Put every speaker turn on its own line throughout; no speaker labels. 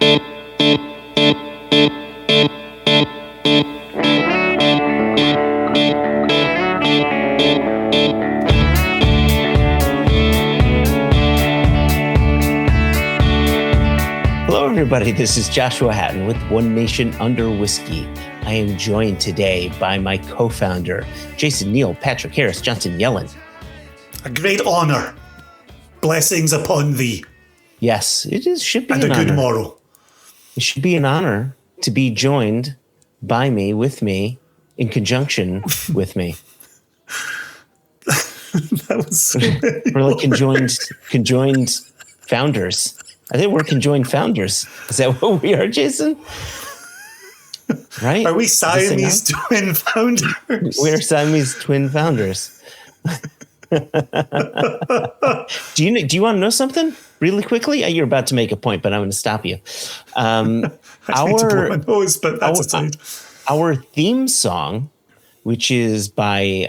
Hello, everybody. This is Joshua Hatton with One Nation Under Whiskey. I am joined today by my co-founder, Jason Neal, Patrick Harris, Johnson Yellen.
A great honor. Blessings upon thee.
Yes, it is. Should be
and
an
a
honor.
Good morrow.
It should be an honor to be joined by me, with me, in conjunction with me.
That was so
We're like conjoined founders. I think we're conjoined founders. Is that what we are, Jason? Right?
Are we Siamese twin founders?
We're Siamese twin founders. Do you want to know something really quickly? You're about to make a point, but I'm going to stop you.
I need to blow my nose, but that's aside.
Our theme song, which is by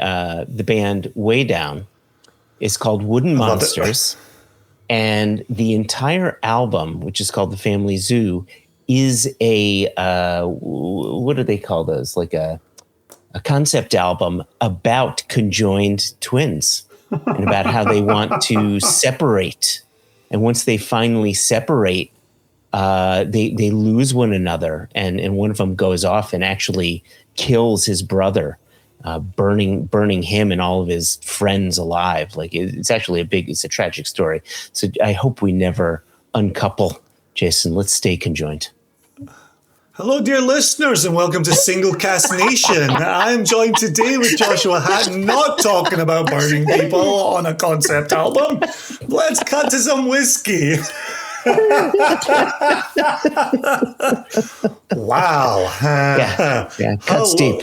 the band Way Down, is called Wooden Monsters. And the entire album, which is called The Family Zoo, is a, what do they call those? Like a concept album about conjoined twins and about how they want to separate. And once they finally separate, they lose one another. And one of them goes off and actually kills his brother, burning him and all of his friends alive. Like it's actually it's a tragic story. So I hope we never uncouple. Jason, let's stay conjoined.
Hello, dear listeners, and welcome to Single Cask Nation. I'm joined today with Joshua Hatton, not talking about burning people on a concept album. Let's cut to some whiskey. Wow.
Yeah, cuts deep.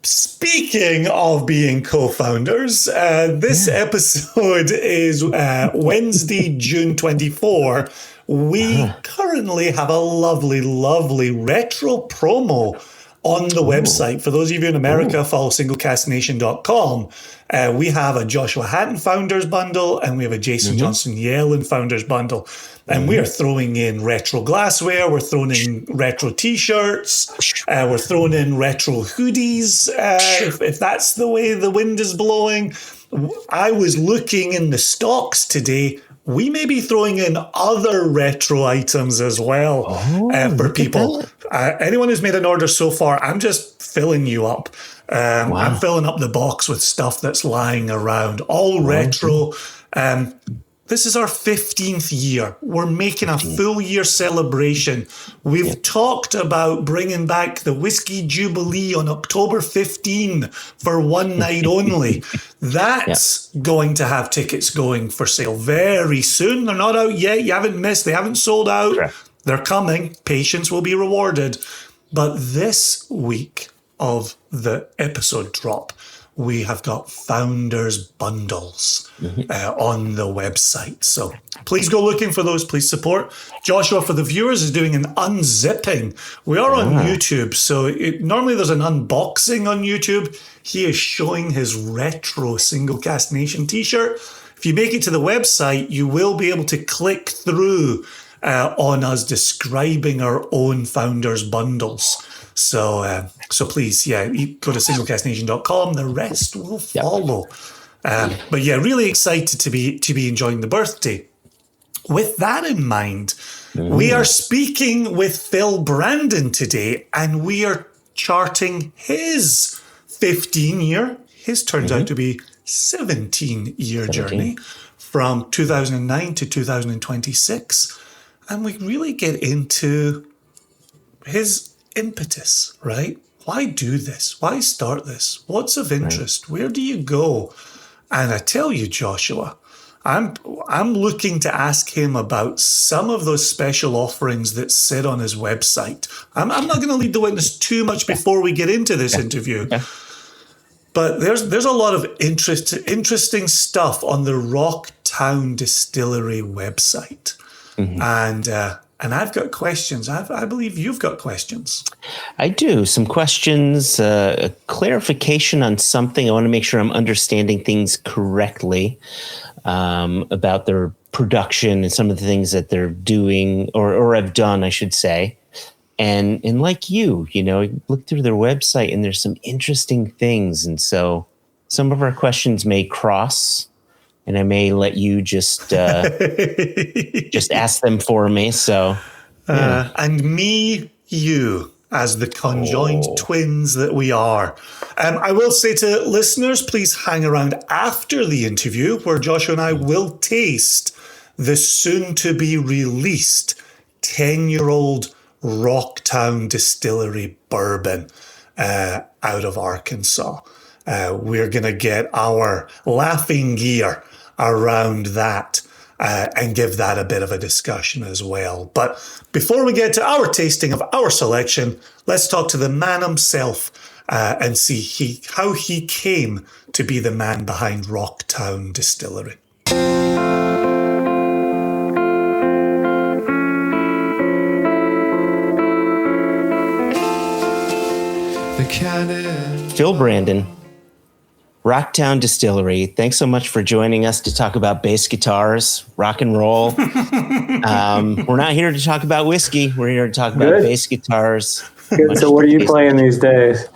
Speaking of being co-founders, this episode is Wednesday, June 24. We currently have a lovely, lovely retro promo on the website. For those of you in America, follow singlecasknation.com. We have a Joshua Hatton Founders Bundle and we have a Jason Johnson Yellen Founders Bundle. And we are throwing in retro glassware. We're throwing in retro T-shirts. We're throwing in retro hoodies, if that's the way the wind is blowing. I was looking in the stocks today. We may be throwing in other retro items as well for people. Anyone who's made an order so far, I'm just filling you up. I'm filling up the box with stuff that's lying around, all retro. This is our 15th year. We're making a full year celebration. We've talked about bringing back the Whiskey Jubilee on October 15 for one night only. That's going to have tickets going for sale very soon. They're not out yet. You haven't missed. They haven't sold out. Sure. They're coming. Patience will be rewarded. But this week of the episode drop, we have got Founders Bundles on the website. So please go looking for those. Please support. Joshua, for the viewers, is doing an unzipping. We are on YouTube. So normally there's an unboxing on YouTube. He is showing his retro Single Cask Nation t-shirt. If you make it to the website, you will be able to click through on us describing our own Founders Bundles. So please, go to singlecasknation.com. The rest will follow. But really excited to be enjoying the birthday. With that in mind, we are speaking with Phil Brandon today, and we are charting his 15-year. His turns out to be 17-year journey from 2009 to 2026, and we really get into his impetus, right? Why do this? Why start this? What's of interest? Where do you go? And I tell you, Joshua, I'm looking to ask him about some of those special offerings that sit on his website. I'm not going to lead the witness too much before we get into this interview. But there's a lot of interesting stuff on the Rocktown Distillery website. And I've got questions. I believe you've got questions.
I do. Some questions, a clarification on something. I want to make sure I'm understanding things correctly about their production and some of the things that they're doing or have done, I should say. And like you look through their website and there's some interesting things. And so some of our questions may cross, and I may let you just ask them for me. So, yeah.
And me, you, as the conjoined twins that we are. I will say to listeners, please hang around after the interview where Joshua and I will taste the soon-to-be released 10-year-old Rocktown Distillery bourbon out of Arkansas. We're going to get our laughing gear around that and give that a bit of a discussion as well. But before we get to our tasting of our selection, let's talk to the man himself and see how he came to be the man behind Rocktown Distillery.
Phil Brandon, Rocktown Distillery. Thanks so much for joining us to talk about bass guitars, rock and roll. We're not here to talk about whiskey. We're here to talk about bass guitars.
Good. So what are you playing these days?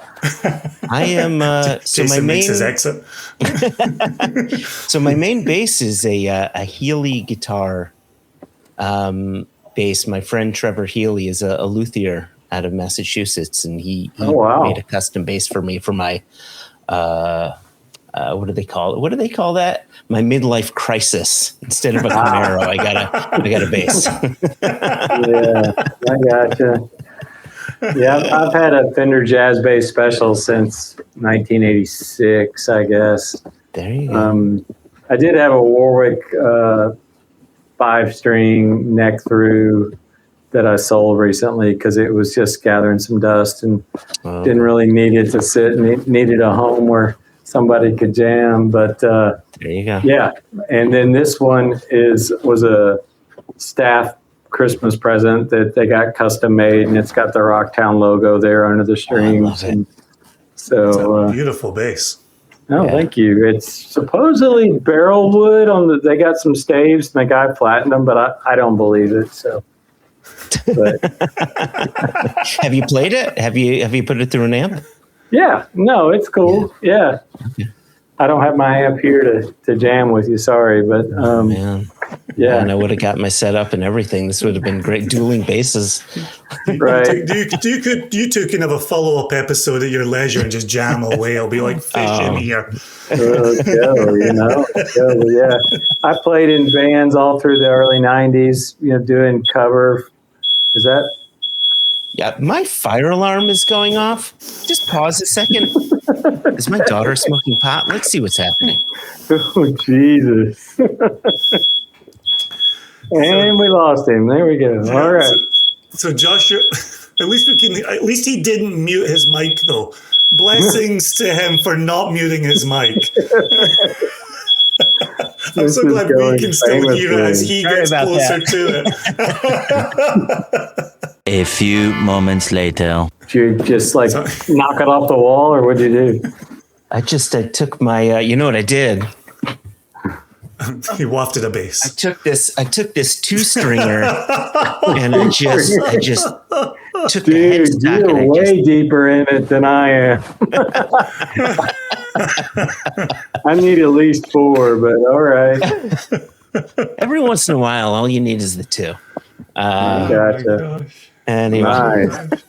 I am.
Jason makes his exit.
So my main bass is a Healy guitar bass. My friend Trevor Healy is a luthier out of Massachusetts, and he made a custom bass for me for my what do they call it? What do they call that? My midlife crisis. Instead of a Camaro, I got a bass.
Yeah, I gotcha. Yeah, I've had a Fender Jazz Bass Special since 1986, I guess.
There you go.
I did have a Warwick 5-string neck through that I sold recently because it was just gathering some dust and didn't really need it to sit. And needed a home where somebody could jam. But
there you go.
Yeah, and then this one was a staff Christmas present that they got custom made, and it's got the Rocktown logo there under the strings. And so
it's a beautiful bass.
Oh, thank you. It's supposedly barrel wood they got some staves and the guy flattened them, but I don't believe it. So, but
have you played it? Have you put it through an amp?
Yeah, no, it's cool. Yeah. I don't have my amp here to jam with you. Sorry, but
man.
Yeah,
and I would have got my setup and everything. This would have been great. Dueling basses.
Right.
You two can have a follow-up episode at your leisure and just jam away. I'll be like fish in here.
Let's go, yeah. I played in bands all through the early 90s, doing cover. Is that?
Yeah, my fire alarm is going off. Just pause a second. Is my daughter smoking pot? Let's see what's happening.
Oh, Jesus. And we lost him. There we go. All right.
So Joshua, at least he didn't mute his mic though. Blessings to him for not muting his mic. I'm so glad we can still hear it as he gets closer to it.
A few moments later.
Did you just knock it off the wall, or what did you do?
I took my, you know what I did?
He wafted a bass.
I took this 2-stringer and I just took the headstock.
You're way deeper in it than I am. I need at least 4, but all right.
Every once in a while, all you need is the 2.
Gotcha.
Anyway.
Nice.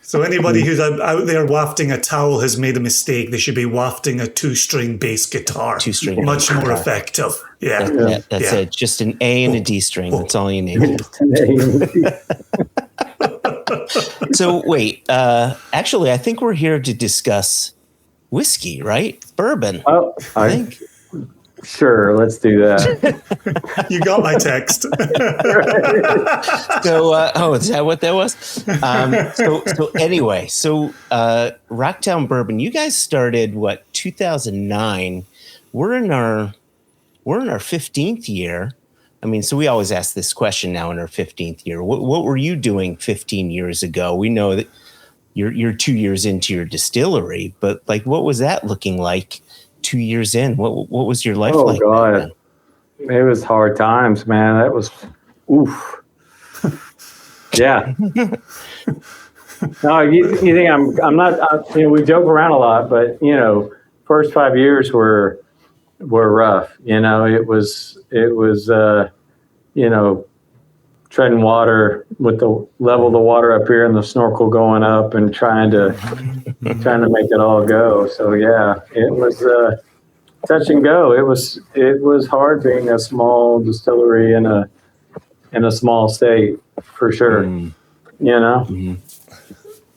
So anybody who's out there wafting a towel has made a mistake. They should be wafting a 2-string bass guitar.
2-string.
Much more effective. Yeah.
That's it. Just an A and a D string. That's all you need. So wait, actually, I think we're here to discuss whiskey, right? Bourbon.
Oh, I think. Sure, let's do that.
You got my text.
So, is that what that was? So anyway, Rocktown Bourbon, you guys started 2009. We're in our 15th year. I mean, so we always ask this question now in our 15th year. What were you doing 15 years ago? We know that you're 2 years into your distillery, but what was that looking like 2 years in? What was your life like?
Oh God. it was hard times, man. That was, oof. Yeah. No, you think I'm not, we joke around a lot, but, first 5 years were rough. It was, treading water with the level of the water up here and the snorkel going up and trying to make it all go. So yeah, it was touch and go. It was hard being a small distillery in a small state, for sure.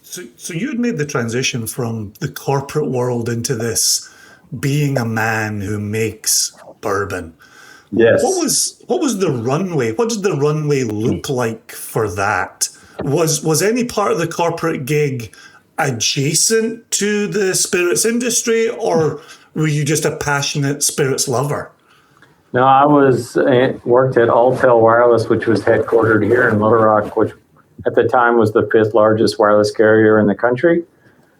So you had made the transition from the corporate world into this being a man who makes bourbon.
Yes.
What was the runway? What did the runway look like for that? Was any part of the corporate gig adjacent to the spirits industry, or were you just a passionate spirits lover?
No, I worked at Alltel Wireless, which was headquartered here in Little Rock, which at the time was the 5th largest wireless carrier in the country.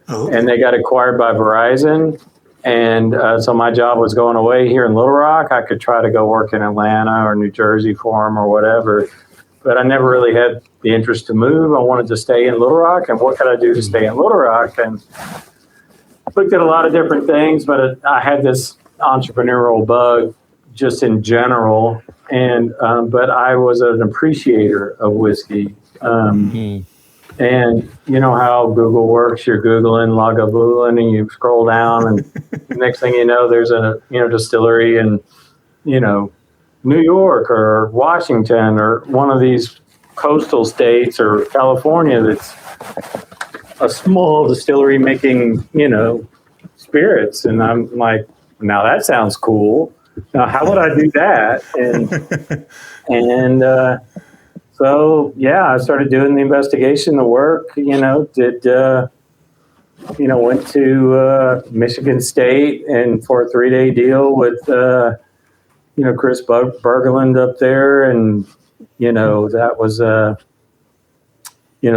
Oh. And they got acquired by Verizon. And so my job was going away here in Little Rock. I could try to go work in Atlanta or New Jersey for them or whatever. But I never really had the interest to move. I wanted to stay in Little Rock. And what could I do to stay in Little Rock? And looked at a lot of different things, but I had this entrepreneurial bug just in general. And but I was an appreciator of whiskey. And you know how Google works. You're Googling, Lagavulin, and you scroll down, and the next thing you know, there's a distillery in New York or Washington or one of these coastal states or California that's a small distillery making spirits, and I'm like, now that sounds cool. Now how would I do that? So yeah, I started doing the investigation, the work. Went to Michigan State and for a 3-day deal with Chris Bergeland up there, and that was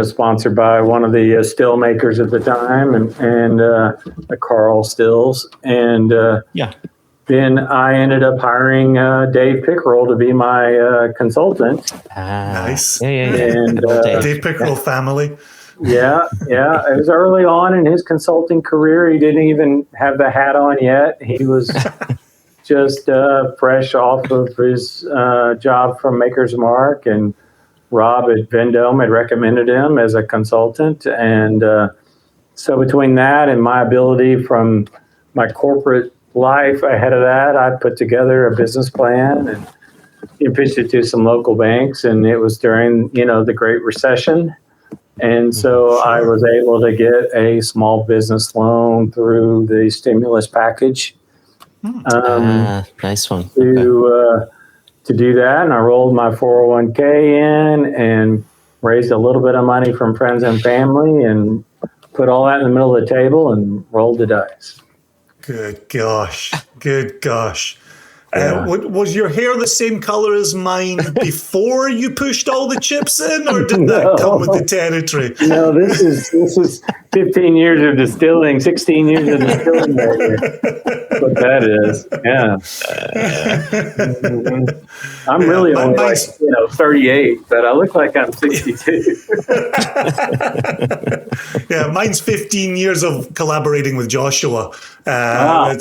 sponsored by one of the still makers at the time, and the Carl Stills, and Then I ended up hiring Dave Pickerel to be my consultant.
Nice.
Yeah.
And Dave Pickerel family.
Yeah. It was early on in his consulting career. He didn't even have the hat on yet. He was just fresh off of his job from Maker's Mark, and Rob at Vendome had recommended him as a consultant. And so between that and my ability from my corporate life ahead of that, I put together a business plan and pitched it to some local banks, and it was during the Great Recession, and so I was able to get a small business loan through the stimulus package.
Nice one.
To do that, and I rolled my 401k in and raised a little bit of money from friends and family and put all that in the middle of the table and rolled the dice.
Good gosh. Was your hair the same color as mine before you pushed all the chips in, or did that come with the territory?
No, this is 15 years of distilling, 16 years of distilling. What that is, yeah. I'm really only 38, but I look like I'm 62.
Yeah, mine's 15 years of collaborating with Joshua.
Yeah,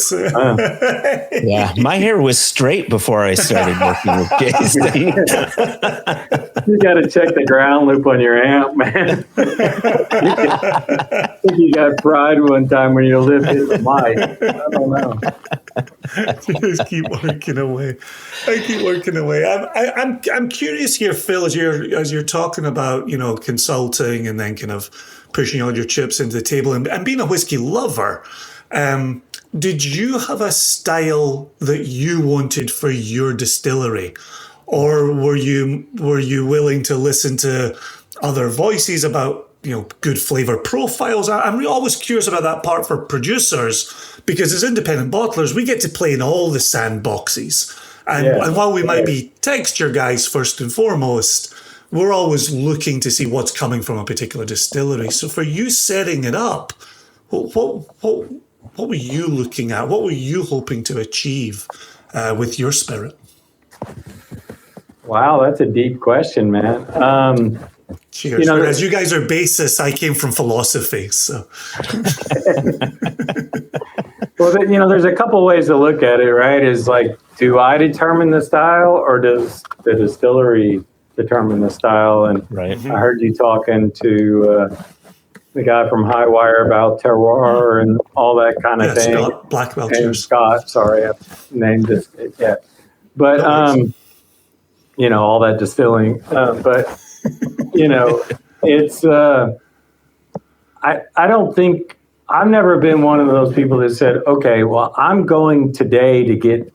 my hair was straight before I started working with Jason.
You got to check the ground loop on your amp, man. I think you got fried one time when you lifted the mic. I don't know.
Just keep working away. I'm curious here, Phil, as you're talking about consulting and then kind of pushing all your chips into the table and being a whiskey lover. Did you have a style that you wanted for your distillery, or were you willing to listen to other voices about good flavor profiles? I'm always curious about that part for producers, because as independent bottlers, we get to play in all the sandboxes, and while we might be texture guys first and foremost, we're always looking to see what's coming from a particular distillery. So for you setting it up, what were you looking at? What were you hoping to achieve with your spirit?
Wow, that's a deep question, man.
Cheers. Whereas you guys are bassists, I came from philosophy. So,
well, there's a couple ways to look at it, right? Is like, do I determine the style, or does the distillery determine the style? And
Right.
I heard you talking to the guy from Highwire about terroir and all that kind of thing.
Scott Blackwell.
And Scott, sorry, I've named this yet. But, all that distilling. But, it's, I don't think, I've never been one of those people that said, okay, well, I'm going today to get,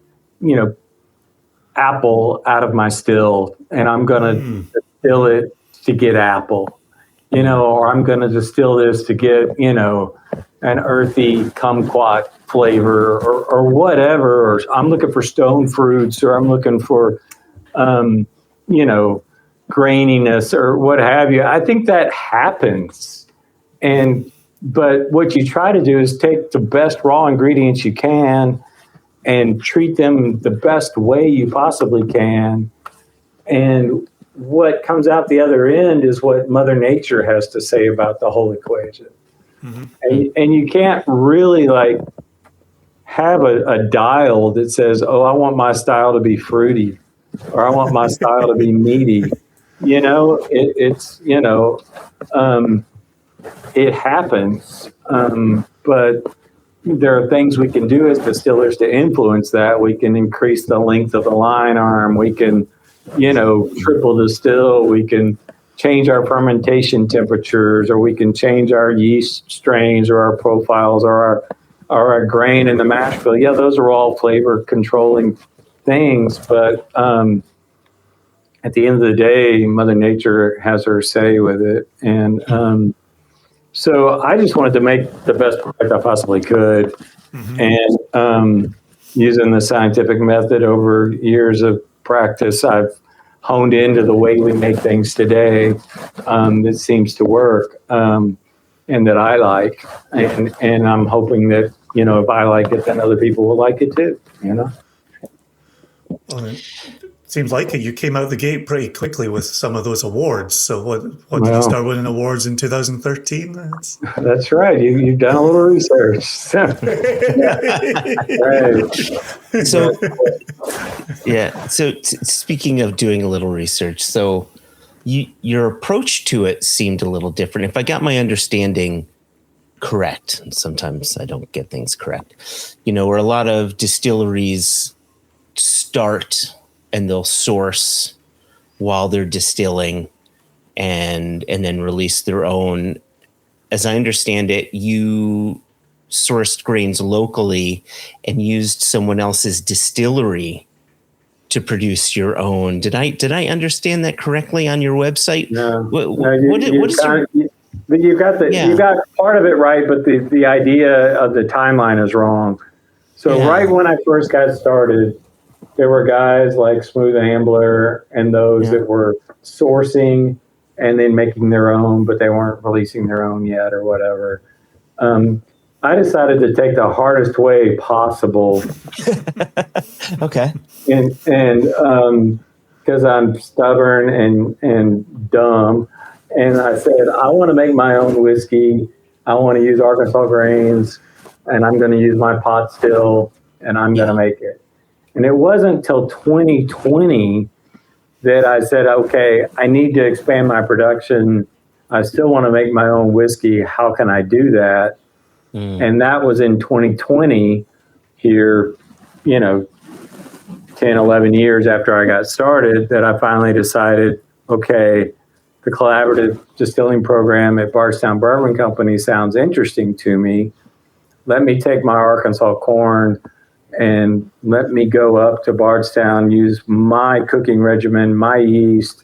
apple out of my still, and I'm going to distill it to get apple. Or I'm going to distill this to get, an earthy kumquat flavor or whatever. Or I'm looking for stone fruits, or I'm looking for, graininess or what have you. I think that happens. But what you try to do is take the best raw ingredients you can and treat them the best way you possibly can. And what comes out the other end is what Mother Nature has to say about the whole equation. Mm-hmm. And you can't really have a dial that says, oh, I want my style to be fruity, or I want my style to be meaty. It happens. But there are things we can do as distillers to influence that. We can increase the length of the line arm. We can triple distill, we can change our fermentation temperatures, or we can change our yeast strains or our profiles or our grain in the mash bill. Yeah, those are all flavor controlling things, but at the end of the day, Mother Nature has her say with it. And so I just wanted to make the best product I possibly could. Mm-hmm. And using the scientific method over years of practice, I've honed into the way we make things today that seems to work and that I like. And I'm hoping that, if I like it, then other people will like it too,
Well, it seems like it. You came out the gate pretty quickly with some of those awards. So what did you start winning awards in 2013?
That's right. You've done a little research.
Right. So, yeah. So speaking of doing a little research, so your approach to it seemed a little different. If I got my understanding correct, and sometimes I don't get things correct, where a lot of distilleries start and they'll source while they're distilling and then release their own. As I understand it, you sourced grains locally and used someone else's distillery to produce your own. Did I understand that correctly on your website?
No. You got part of it right, but the idea of the timeline is wrong. So right when I first got started, there were guys like Smooth Ambler and those that were sourcing and then making their own, but they weren't releasing their own yet or whatever. I decided to take the hardest way possible.
Okay.
And because I'm stubborn and dumb, and I said, I want to make my own whiskey. I want to use Arkansas grains, and I'm going to use my pot still, and I'm going to make it. And it wasn't till 2020 that I said, okay, I need to expand my production. I still want to make my own whiskey. How can I do that? And that was in 2020 here, 10, 11 years after I got started, that I finally decided, okay, the collaborative distilling program at Bardstown Bourbon Company sounds interesting to me. Let me take my Arkansas corn and let me go up to Bardstown, use my cooking regimen, my yeast,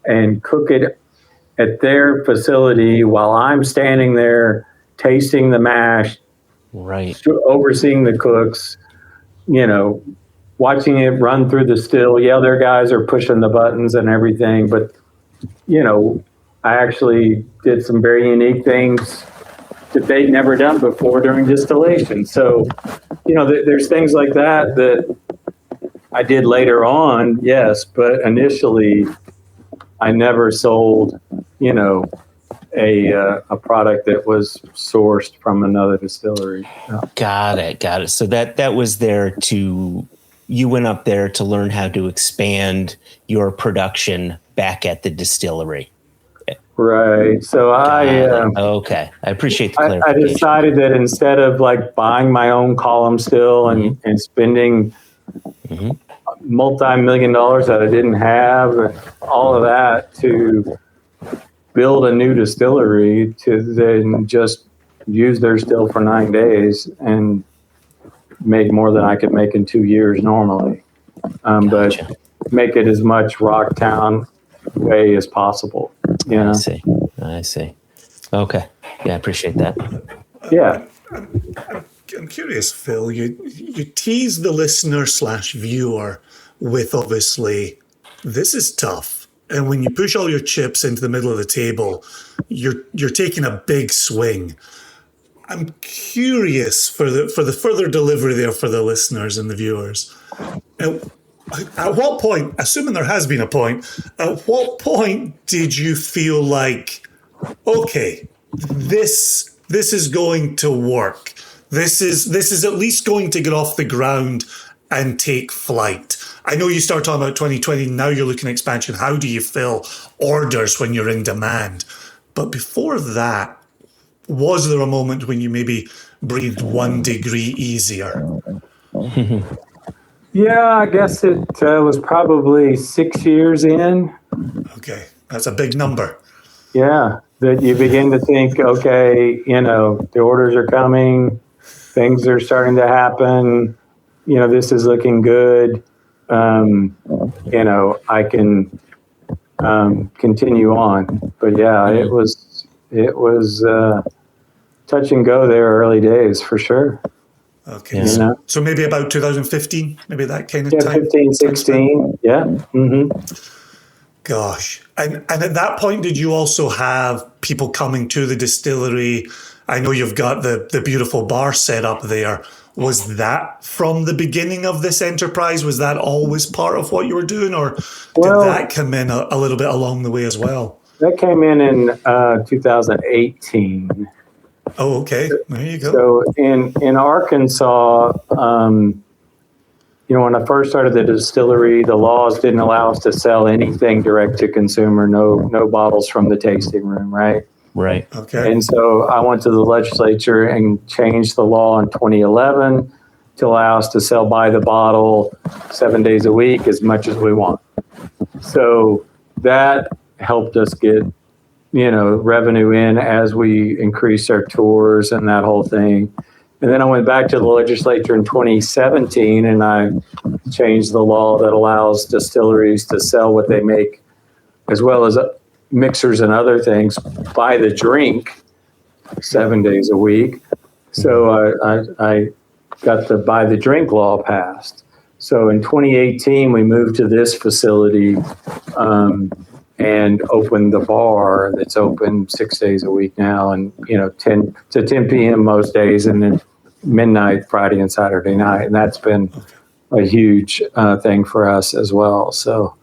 and cook it at their facility while I'm standing there tasting the mash,
right,
overseeing the cooks, watching it run through the still. Yeah, their guys are pushing the buttons and everything, but I actually did some very unique things that they'd never done before during distillation. So, there's things like that I did later on, yes, but initially I never sold, a product that was sourced from another distillery.
Got it. So that was you went up there to learn how to expand your production back at the distillery.
Right. So
okay. I appreciate the
I
clarification.
decided that instead of like buying my own column still and spending multi-million dollars that I didn't have, and all of that, to build a new distillery, to then just use their still for 9 days and make more than I could make in 2 years normally.
Gotcha.
But make it as much Rocktown way as possible.
I see. Okay. Yeah, I appreciate that.
Yeah.
I'm curious, Phil. You tease the listener / viewer with, obviously, this is tough. And when you push all your chips into the middle of the table, you're taking a big swing. I'm curious for the further delivery there for the listeners and the viewers. At what point, assuming there has been a point, at what point did you feel like, okay, this is going to work? This is at least going to get off the ground and take flight. I know you start talking about 2020, now you're looking at expansion. How do you fill orders when you're in demand? But before that, was there a moment when you maybe breathed 1 degree easier?
Yeah, I guess it was probably 6 years in.
Okay, that's a big number.
Yeah, that you begin to think, okay, the orders are coming, things are starting to happen, this is looking good. I can continue on. But yeah, it was touch and go there early days for sure.
Okay, so maybe about 2015, maybe that kind of time.
15, 16, yeah. Mm-hmm.
Gosh. And at that point, did you also have people coming to the distillery? I know you've got the beautiful bar set up there. Was that from the beginning of this enterprise? Was that always part of what you were doing? Or did that come in a little bit along the way as well?
That came in 2018.
Oh, okay. There you go.
So in Arkansas, when I first started the distillery, the laws didn't allow us to sell anything direct to consumer, no bottles from the tasting room, right?
Right.
Okay.
And so I went to the legislature and changed the law in 2011 to allow us to sell by the bottle 7 days a week as much as we want. So that helped us get, revenue in as we increased our tours and that whole thing. And then I went back to the legislature in 2017 and I changed the law that allows distilleries to sell what they make, as well as mixers and other things, by the drink 7 days a week. So I got the by the drink law passed. So in 2018, we moved to this facility and opened the bar that's open 6 days a week now, and 10 to 10 p.m. most days, and then midnight Friday and Saturday night. And that's been a huge thing for us as well. So,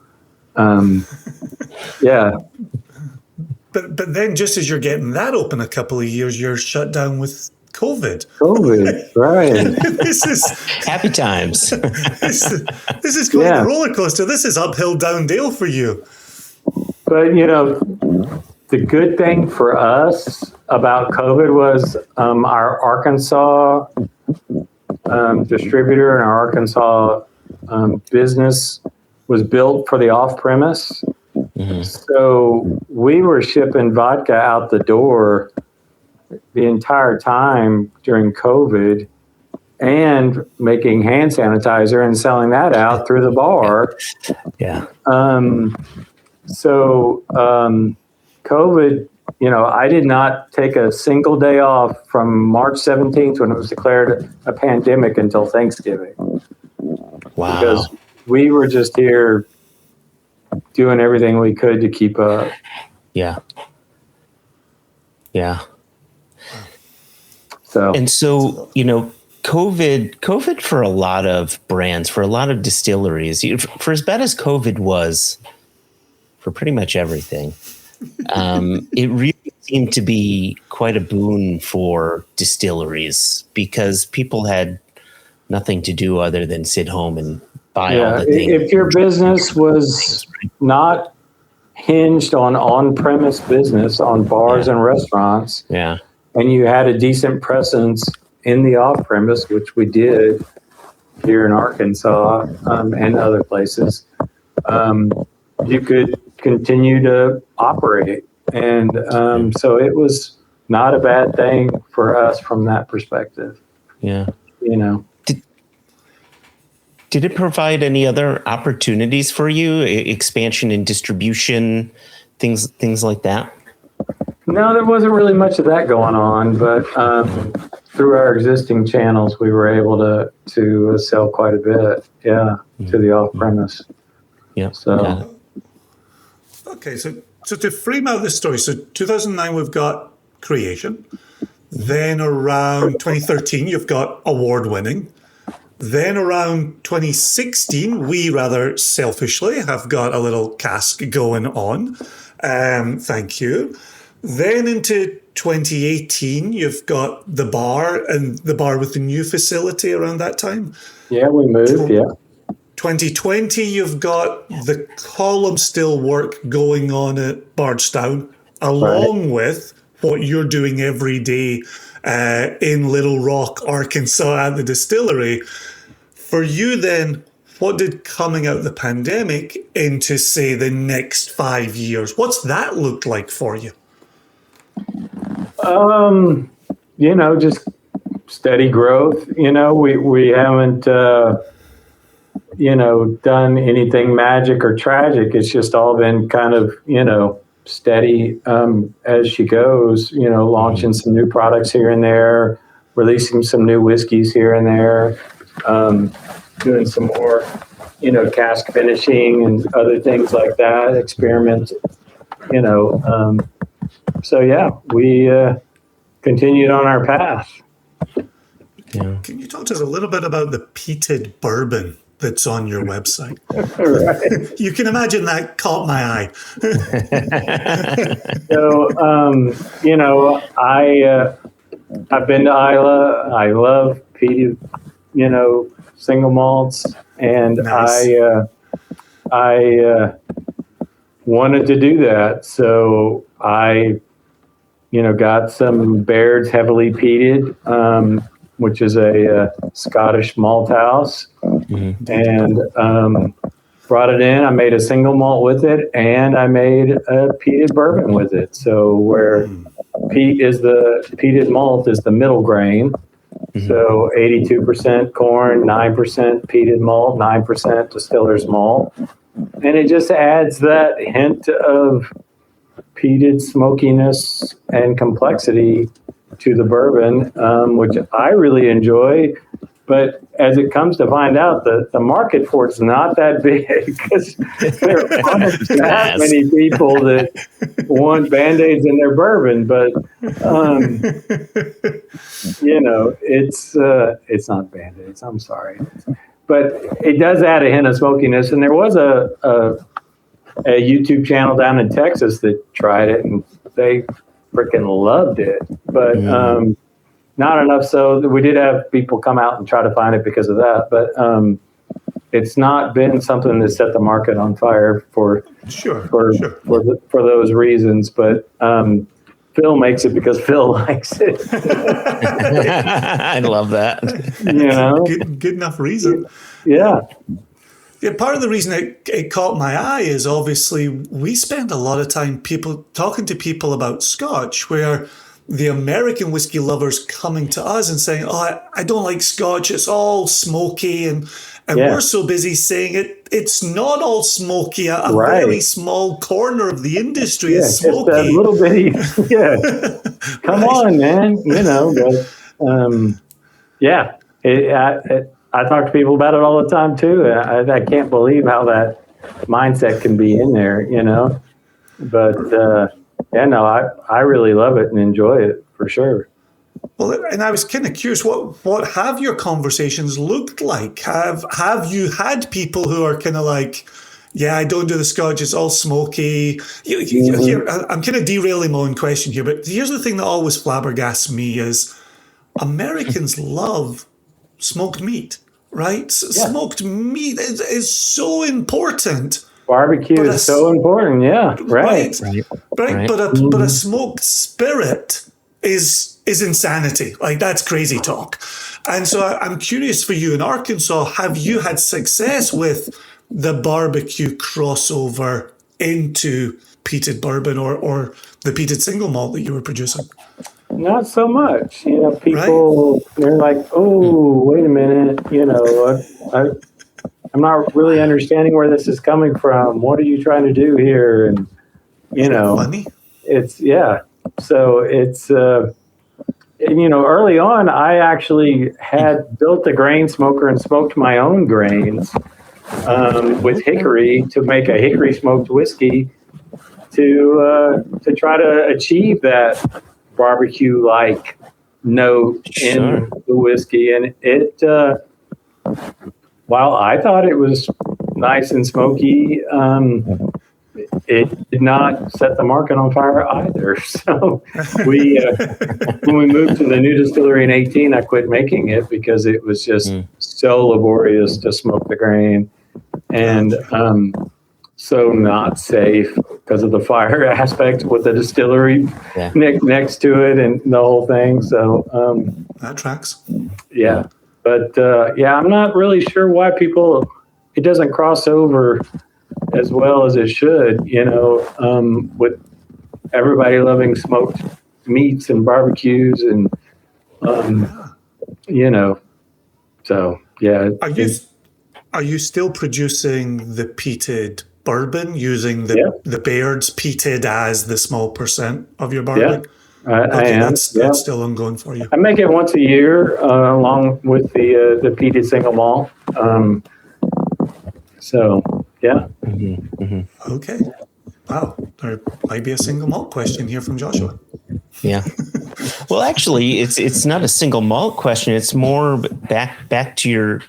yeah.
But then just as you're getting that open a couple of years, you're shut down with COVID.
COVID, right.
This is
happy times.
this is going a roller coaster. This is uphill, down dale for you.
But, the good thing for us about COVID was our Arkansas distributor and our Arkansas business was built for the off-premise. Mm-hmm. So we were shipping vodka out the door the entire time during COVID and making hand sanitizer and selling that out through the bar.
Yeah.
So COVID, I did not take a single day off from March 17th when it was declared a pandemic until Thanksgiving.
Wow.
Because we were just here doing everything we could to keep up.
Yeah. Yeah.
So
COVID for a lot of brands, for a lot of distilleries, for as bad as COVID was for pretty much everything, it really seemed to be quite a boon for distilleries because people had nothing to do other than sit home and buy all the things.
If your business was not hinged on on-premise business, on bars and restaurants, and you had a decent presence in the off-premise, which we did here in Arkansas and other places, you could continue to operate. And so it was not a bad thing for us from that perspective.
Yeah.
You know.
Did it provide any other opportunities for you? Expansion in distribution, things like that?
No, there wasn't really much of that going on, but through our existing channels, we were able to sell quite a bit, to the off-premise.
Yeah.
So.
Okay, so to frame out this story, so 2009 we've got creation, then around 2013 you've got award-winning. Then around 2016, we rather selfishly have got a little cask going on. Thank you. Then into 2018, you've got the bar and the bar with the new facility around that time.
Yeah, we moved,
2020, you've got the column still work going on at Bardstown, along with what you're doing every day in Little Rock, Arkansas at the distillery. For you then, what did coming out of the pandemic into, say, the next 5 years, what's that looked like for you?
Just steady growth. We haven't, done anything magic or tragic. It's just all been kind of, steady as she goes, launching some new products here and there, releasing some new whiskeys here and there, doing some more, cask finishing and other things like that, experiments, so yeah, we continued on our path.
Yeah.
Can you talk to us a little bit about the peated bourbon that's on your website?
Right.
You can imagine that caught my eye.
So, I've been to Isla. I love peated, single malts, and
Nice.
I wanted to do that. So I, got some Baird's heavily peated, which is a Scottish malt house, and brought it in. I made a single malt with it, and I made a peated bourbon with it. So where peated malt is the middle grain. So 82% corn, 9% peated malt, 9% distiller's malt. And it just adds that hint of peated smokiness and complexity to the bourbon, which I really enjoy. But as it comes to find out, the market for it's not that big because there aren't that many people that want Band-Aids in their bourbon. But, it's not Band-Aids. I'm sorry. But it does add a hint of smokiness. And there was a YouTube channel down in Texas that tried it, and they freaking loved it. But not enough so that we did have people come out and try to find it because of that. But it's not been something that set the market on fire for those reasons. But Phil makes it because Phil likes it.
I love that.
Good enough reason.
Yeah.
Yeah, part of the reason it caught my eye is obviously we spend a lot of time talking to people about Scotch, where the American whiskey lovers coming to us and saying, "Oh, I don't like Scotch; it's all smoky," and we're so busy saying it's not all smoky. A very small corner of the industry is smoky.
Just a little bitty. Come on, man. But I talk to people about it all the time too. I can't believe how that mindset can be in there, But I really love it and enjoy it for sure.
Well, and I was kind of curious, what have your conversations looked like? Have you had people who are kind of like, yeah, I don't do the Scotch, it's all smoky. Here, I'm kind of derailing my own question here, but here's the thing that always flabbergasts me is Americans love smoked meat, right?
Yeah.
Smoked meat is so important.
Barbecue is so important. Yeah, right.
Right. But a smoked spirit is insanity. Like, that's crazy talk. And so I'm curious for you in Arkansas, have you had success with the barbecue crossover into peated bourbon or the peated single malt that you were producing?
Not so much. People, they're like, oh, wait a minute. I'm not really understanding where this is coming from. What are you trying to do here? And,
funny.
So it's, early on, I actually had built a grain smoker and smoked my own grains with hickory to make a hickory smoked whiskey to try to achieve that barbecue-like note in the whiskey. And it, while I thought it was nice and smoky, it did not set the market on fire either. So when we moved to the new distillery in 2018, I quit making it because it was just so laborious to smoke the grain and so not safe because of the fire aspect with the distillery next to it and the whole thing. So
that tracks.
Yeah. But I'm not really sure why it doesn't cross over as well as it should, with everybody loving smoked meats and barbecues and, so yeah.
Are you still producing the peated bourbon using the Baird's peated as the small percent of your bourbon?
Yeah, I am.
That's still ongoing for you.
I make it once a year along with the peated single malt. So, yeah.
Okay. Wow. There might be a single malt question here from Joshua.
Yeah. Well, actually, it's not a single malt question. It's more back to your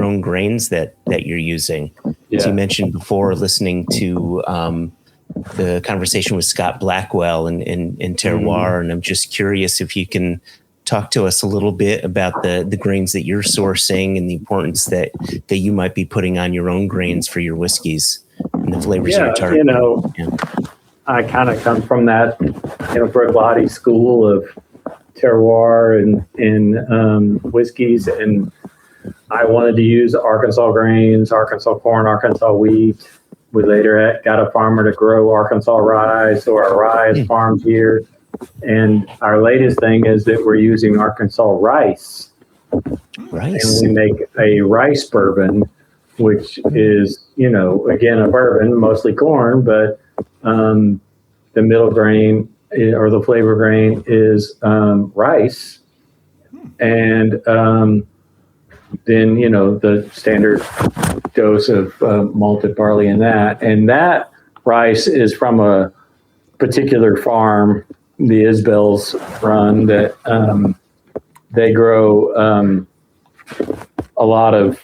own grains that you're using. Yeah. As you mentioned before, listening to the conversation with Scott Blackwell in Terroir, and I'm just curious if you can talk to us a little bit about the grains that you're sourcing and the importance that you might be putting on your own grains for your whiskeys and the flavors you're targeting.
I kind of come from that, Bruichladdich school of terroir and whiskeys, and I wanted to use Arkansas grains, Arkansas corn, Arkansas wheat. We later got a farmer to grow Arkansas rye, so our rye is farmed here. And our latest thing is that we're using Arkansas rice. And we make a rice bourbon, which is, again, a bourbon, mostly corn, but the middle grain or the flavor grain is rice. And then, the standard dose of malted barley in that. And that rice is from a particular farm, the Isbells run, that they grow a lot of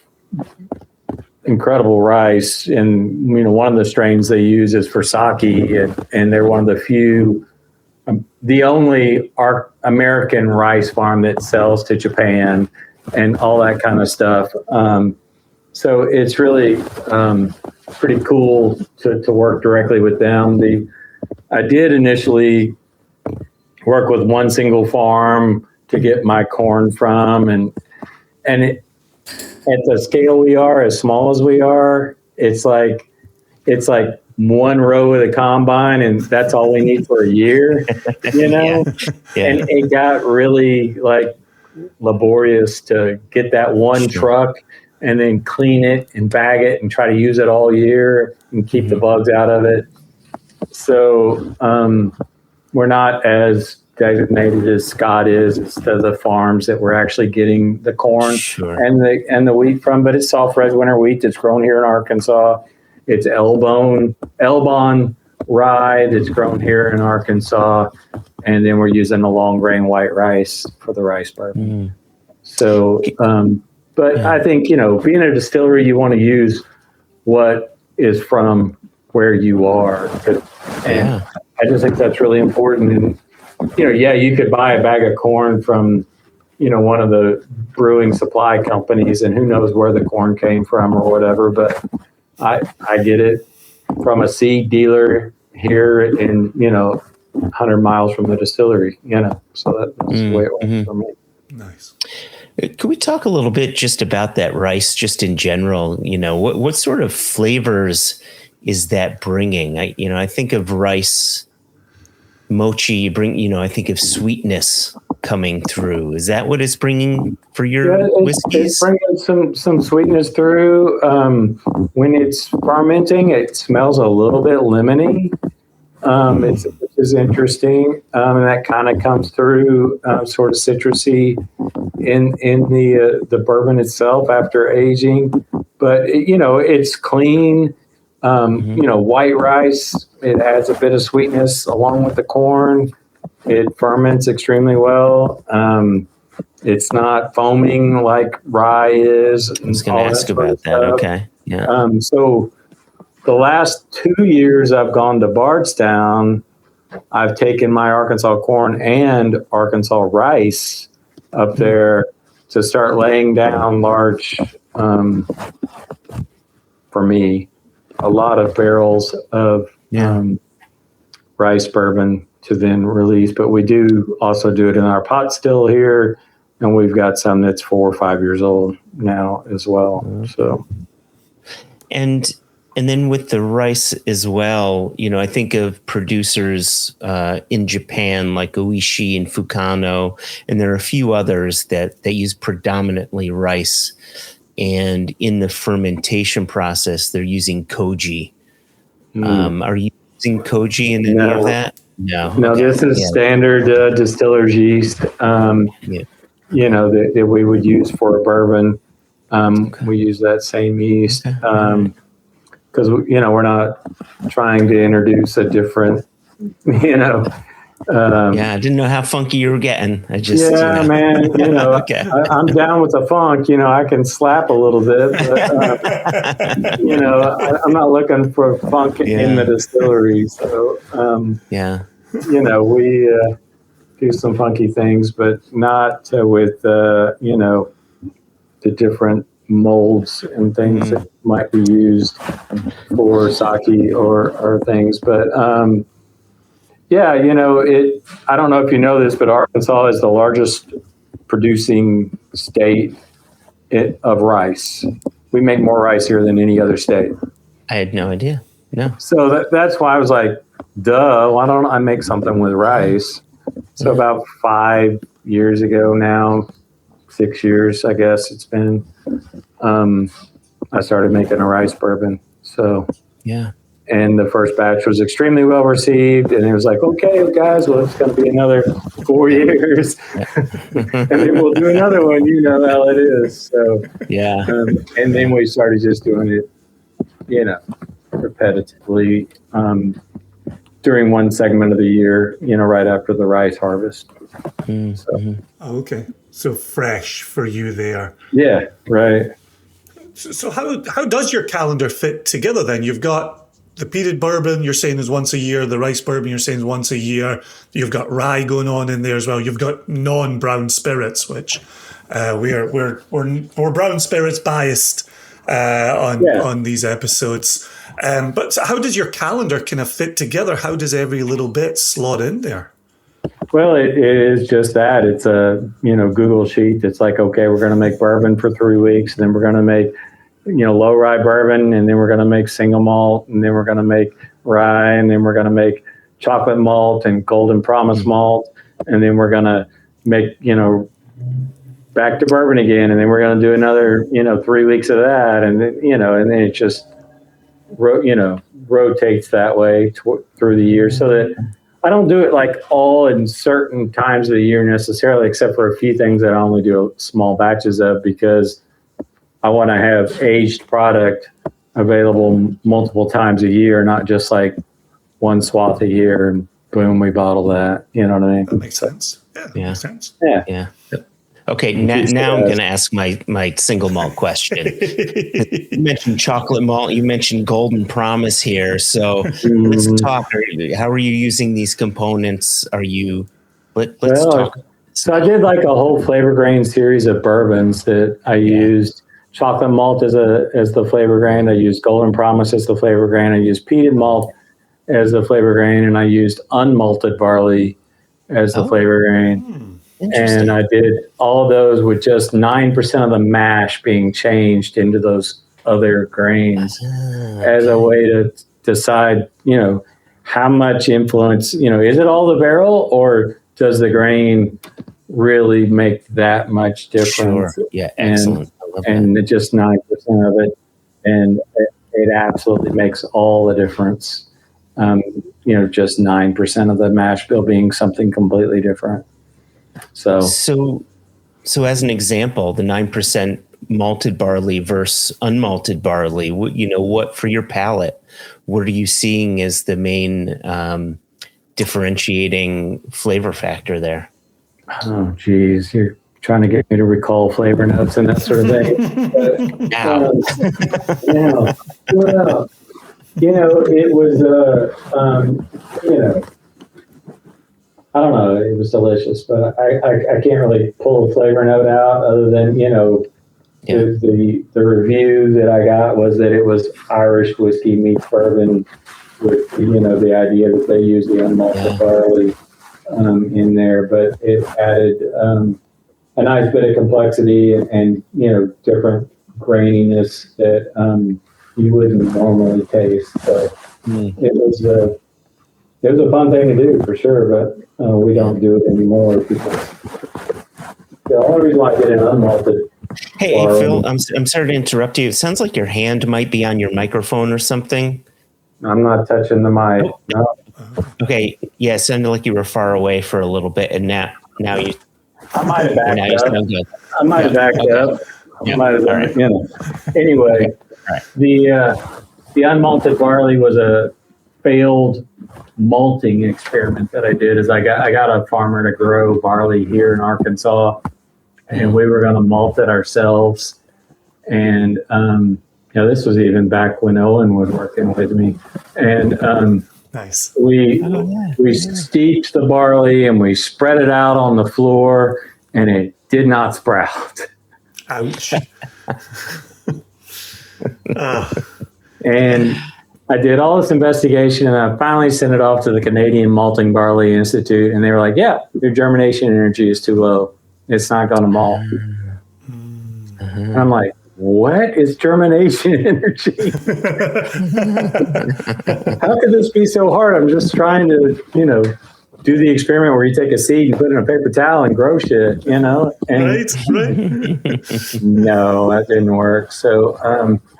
incredible rice. And, one of the strains they use is for sake, and they're one of the few, the only American rice farm that sells to Japan and all that kind of stuff. So it's really pretty cool to work directly with them. I did initially work with one single farm to get my corn from, and at the scale we are, as small as we are, it's like one row of the combine, and that's all we need for a year, Yeah. And it got really laborious to get that one truck and then clean it and bag it and try to use it all year and keep the bugs out of it. So we're not as designated as Scott is. It's the farms that we're actually getting the corn and the wheat from, but it's soft red winter wheat that's grown here in Arkansas. It's Elbon rye that's grown here in Arkansas, and then we're using the long grain white rice for the rice bourbon. So, but I think, being a distillery, you want to use what is from where you are. And I just think that's really important. And, you could buy a bag of corn from, one of the brewing supply companies, and who knows where the corn came from or whatever, but I get it from a seed dealer here in, 100 miles from the distillery, so that's the way it works for me.
Nice.
Could we talk a little bit just about that rice, just in general? What sort of flavors is that bringing? I think of rice, mochi, I think of sweetness coming through. Is that what it's bringing for your whiskeys?
It's bringing some sweetness through. When it's fermenting, it smells a little bit lemony, which is interesting. And that kind of comes through sort of citrusy in the bourbon itself after aging. But, it's clean. White rice, it adds a bit of sweetness along with the corn. It ferments extremely well. It's not foaming like rye is.
I was going to ask about that. Okay. Yeah.
So the last 2 years I've gone to Bardstown, I've taken my Arkansas corn and Arkansas rice up there to start laying down large, for me, a lot of barrels of rice bourbon to then release. But we do also do it in our pot still here, and we've got some that's 4 or 5 years old now as well. So,
and then with the rice as well, I think of producers in Japan like Oishi and Fukano, and there are a few others that use predominantly rice. And in the fermentation process, they're using koji. Are you using koji in any of that? No.
Okay. This is standard distiller's yeast, that we would use for a bourbon. We use that same yeast because, we're not trying to introduce a different,
I didn't know how funky you were getting. I just,
man, okay. I'm down with the funk. I can slap a little bit, but, I'm not looking for funk in the distillery. So, we do some funky things, but not with, the different molds and things that might be used for sake or things. But, I don't know if you know this, but Arkansas is the largest producing state of rice. We make more rice here than any other state.
I had no idea. No.
So that's why I was like, duh, why don't I make something with rice? So about 5 years ago now, 6 years, I guess it's been, I started making a rice bourbon. So, and the first batch was extremely well received. And it was like, okay, guys, well, it's going to be another 4 years. And then we'll do another one. You know how it is. So, and then we started just doing it, repetitively during one segment of the year, right after the rice harvest.
Okay. So fresh for you there.
Yeah, right.
So how does your calendar fit together then? You've got the peated bourbon, you're saying is once a year. The rice bourbon, you're saying is once a year. You've got rye going on in there as well. You've got non-brown spirits, which we're brown spirits biased on these episodes. But how does your calendar kind of fit together? How does every little bit slot in there?
Well, it is just that. It's a Google sheet. It's like, okay, we're going to make bourbon for 3 weeks, and then we're going to make low rye bourbon, and then we're going to make single malt, and then we're going to make rye, and then we're going to make chocolate malt and golden promise malt, and then we're going to make back to bourbon again, and then we're going to do another 3 weeks of that, and then and then it just rotates that way through the year, so that I don't do it like all in certain times of the year necessarily, except for a few things that I only do small batches of, because I want to have aged product available multiple times a year, not just like one swath a year, and boom, we bottle that. You know what I mean?
That makes sense. Yeah, that
Yeah.
makes sense.
Yeah.
Yeah. Okay, now I'm going to ask my single malt question. You mentioned chocolate malt. You mentioned Golden Promise here. So let's talk. How are you using these components? Let's talk.
So I did like a whole flavor grain series of bourbons that I used chocolate malt as the flavor grain. I used Golden Promise as the flavor grain. I used peated malt as the flavor grain, and I used unmalted barley as the flavor grain. And I did all of those with just 9% of the mash being changed into those other grains as a way to decide, how much influence, is it all the barrel, or does the grain really make that much difference?
Sure. Yeah, excellent.
And just 9% of it. And it absolutely makes all the difference. Just 9% of the mash bill being something completely different. So
as an example, the 9% malted barley versus unmalted barley, what for your palate, what are you seeing as the main differentiating flavor factor there?
Oh, geez, you're trying to get me to recall flavor notes and that sort of thing. It was, I don't know. It was delicious, but I can't really pull a flavor note out other than, the review that I got was that it was Irish whiskey meets bourbon with, the idea that they use the unmalted barley in there, but it added a nice bit of complexity and different graininess that you wouldn't normally taste. So it was a fun thing to do for sure, but we don't do it anymore because the only reason why I get an unmalted.
Hey, Phil, I'm sorry to interrupt you. It sounds like your hand might be on your microphone or something.
I'm not touching the mic. No.
Okay, yeah, it sounded like you were far away for a little bit, and now you.
I might have backed up.
Sound good.
I might have backed up.
Yeah.
Might have,
Right.
Anyway,
Right.
The unmalted barley was a failed malting experiment that I did. Is I got a farmer to grow barley here in Arkansas, and we were going to malt it ourselves. And this was even back when Owen was working with me, and
Nice.
we steeped the barley and we spread it out on the floor, and it did not sprout.
Ouch.
And I did all this investigation, and I finally sent it off to the Canadian Malting Barley Institute, and they were like, "Yeah, your germination energy is too low. It's not going to malt." And I'm like, "What is germination energy? How could this be so hard? I'm just trying to, do the experiment where you take a seed and put it in a paper towel and grow shit, And
Right.
no, that didn't work. So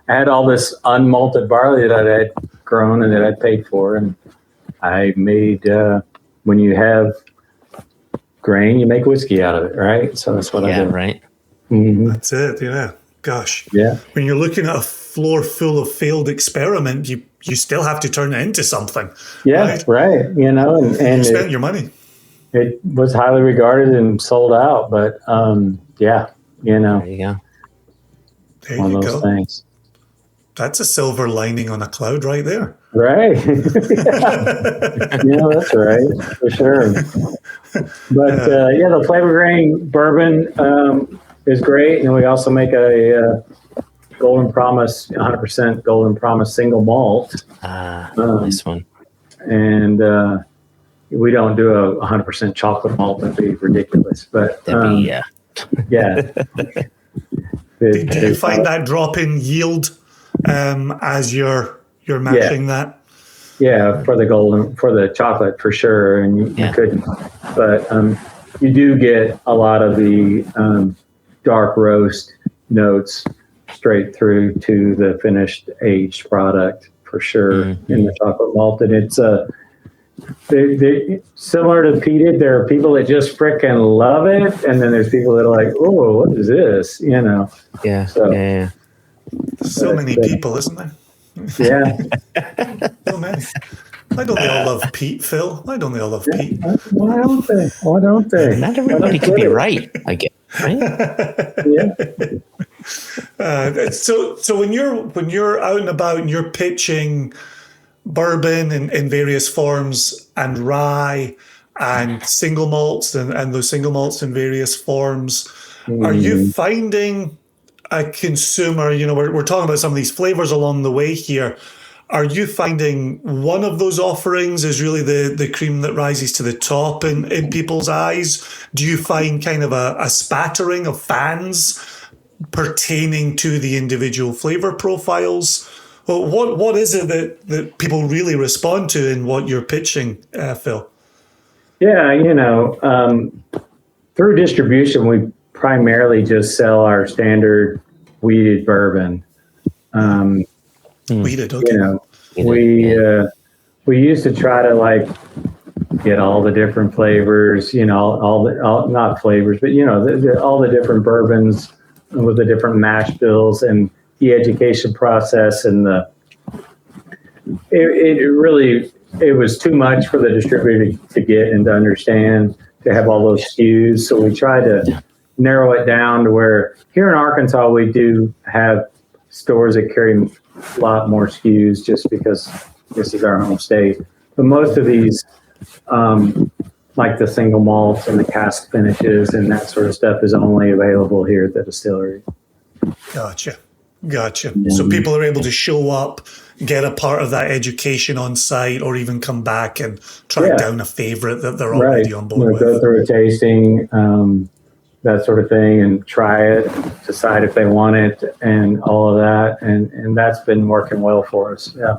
I had all this unmalted barley that I had grown and that I'd paid for, and I made. When you have grain, you make whiskey out of it, right? So that's what I did.
Right.
Mm-hmm.
That's it. Yeah. Gosh.
Yeah.
When you're looking at a floor full of failed experiment, you still have to turn it into something.
Yeah. Right. And
You spent your money.
It was highly regarded and sold out, but
There you go.
There
one
you
of those
go.
things.
That's a silver lining on a cloud right there.
Right. That's right, for sure. But the flavor grain bourbon is great, and we also make a Golden Promise, 100% Golden Promise single malt.
Nice one.
And we don't do a 100% chocolate malt. That'd be ridiculous. But
That'd be,
yeah.
Did you find that drop in yield as you're mashing that?
Yeah, for the chocolate for sure, and you couldn't. But you do get a lot of the dark roast notes straight through to the finished aged product for sure in the chocolate malt, and it's they're similar to peated. There are people that just frickin' love it, and then there's people that are like, "Oh, what is this?"
Yeah.
So many people, isn't there?
Yeah.
So many. Why don't they all love Pete, Phil? Why don't they all love Pete?
Why don't they? Why don't they?
Not everybody can be right, I guess. Right?
Yeah.
So when you're out and about and you're pitching bourbon in various forms and rye and single malts and those single malts in various forms, are you finding a consumer, we're talking about some of these flavors along the way here. Are you finding one of those offerings is really the cream that rises to the top in people's eyes? Do you find kind of a spattering of fans pertaining to the individual flavor profiles? Well, what is it that people really respond to in what you're pitching, Phil?
Yeah, through distribution, we primarily just sell our standard wheated bourbon.
Wheated, okay.
We used to try to get all the different flavors, all not flavors, but all the different bourbons with the different mash bills and the education process, and it was too much for the distributor to get and to understand, to have all those SKUs. So we tried to narrow it down to where here in Arkansas we do have stores that carry a lot more SKUs just because this is our home state. But most of these, like the single malts and the cask finishes and that sort of stuff, is only available here at the distillery.
Gotcha. So people are able to show up, get a part of that education on site, or even come back and track down a favorite that they're already on board with.
Go through a tasting, that sort of thing, and try it, decide if they want it, and all of that. And that's been working well for us. Yeah.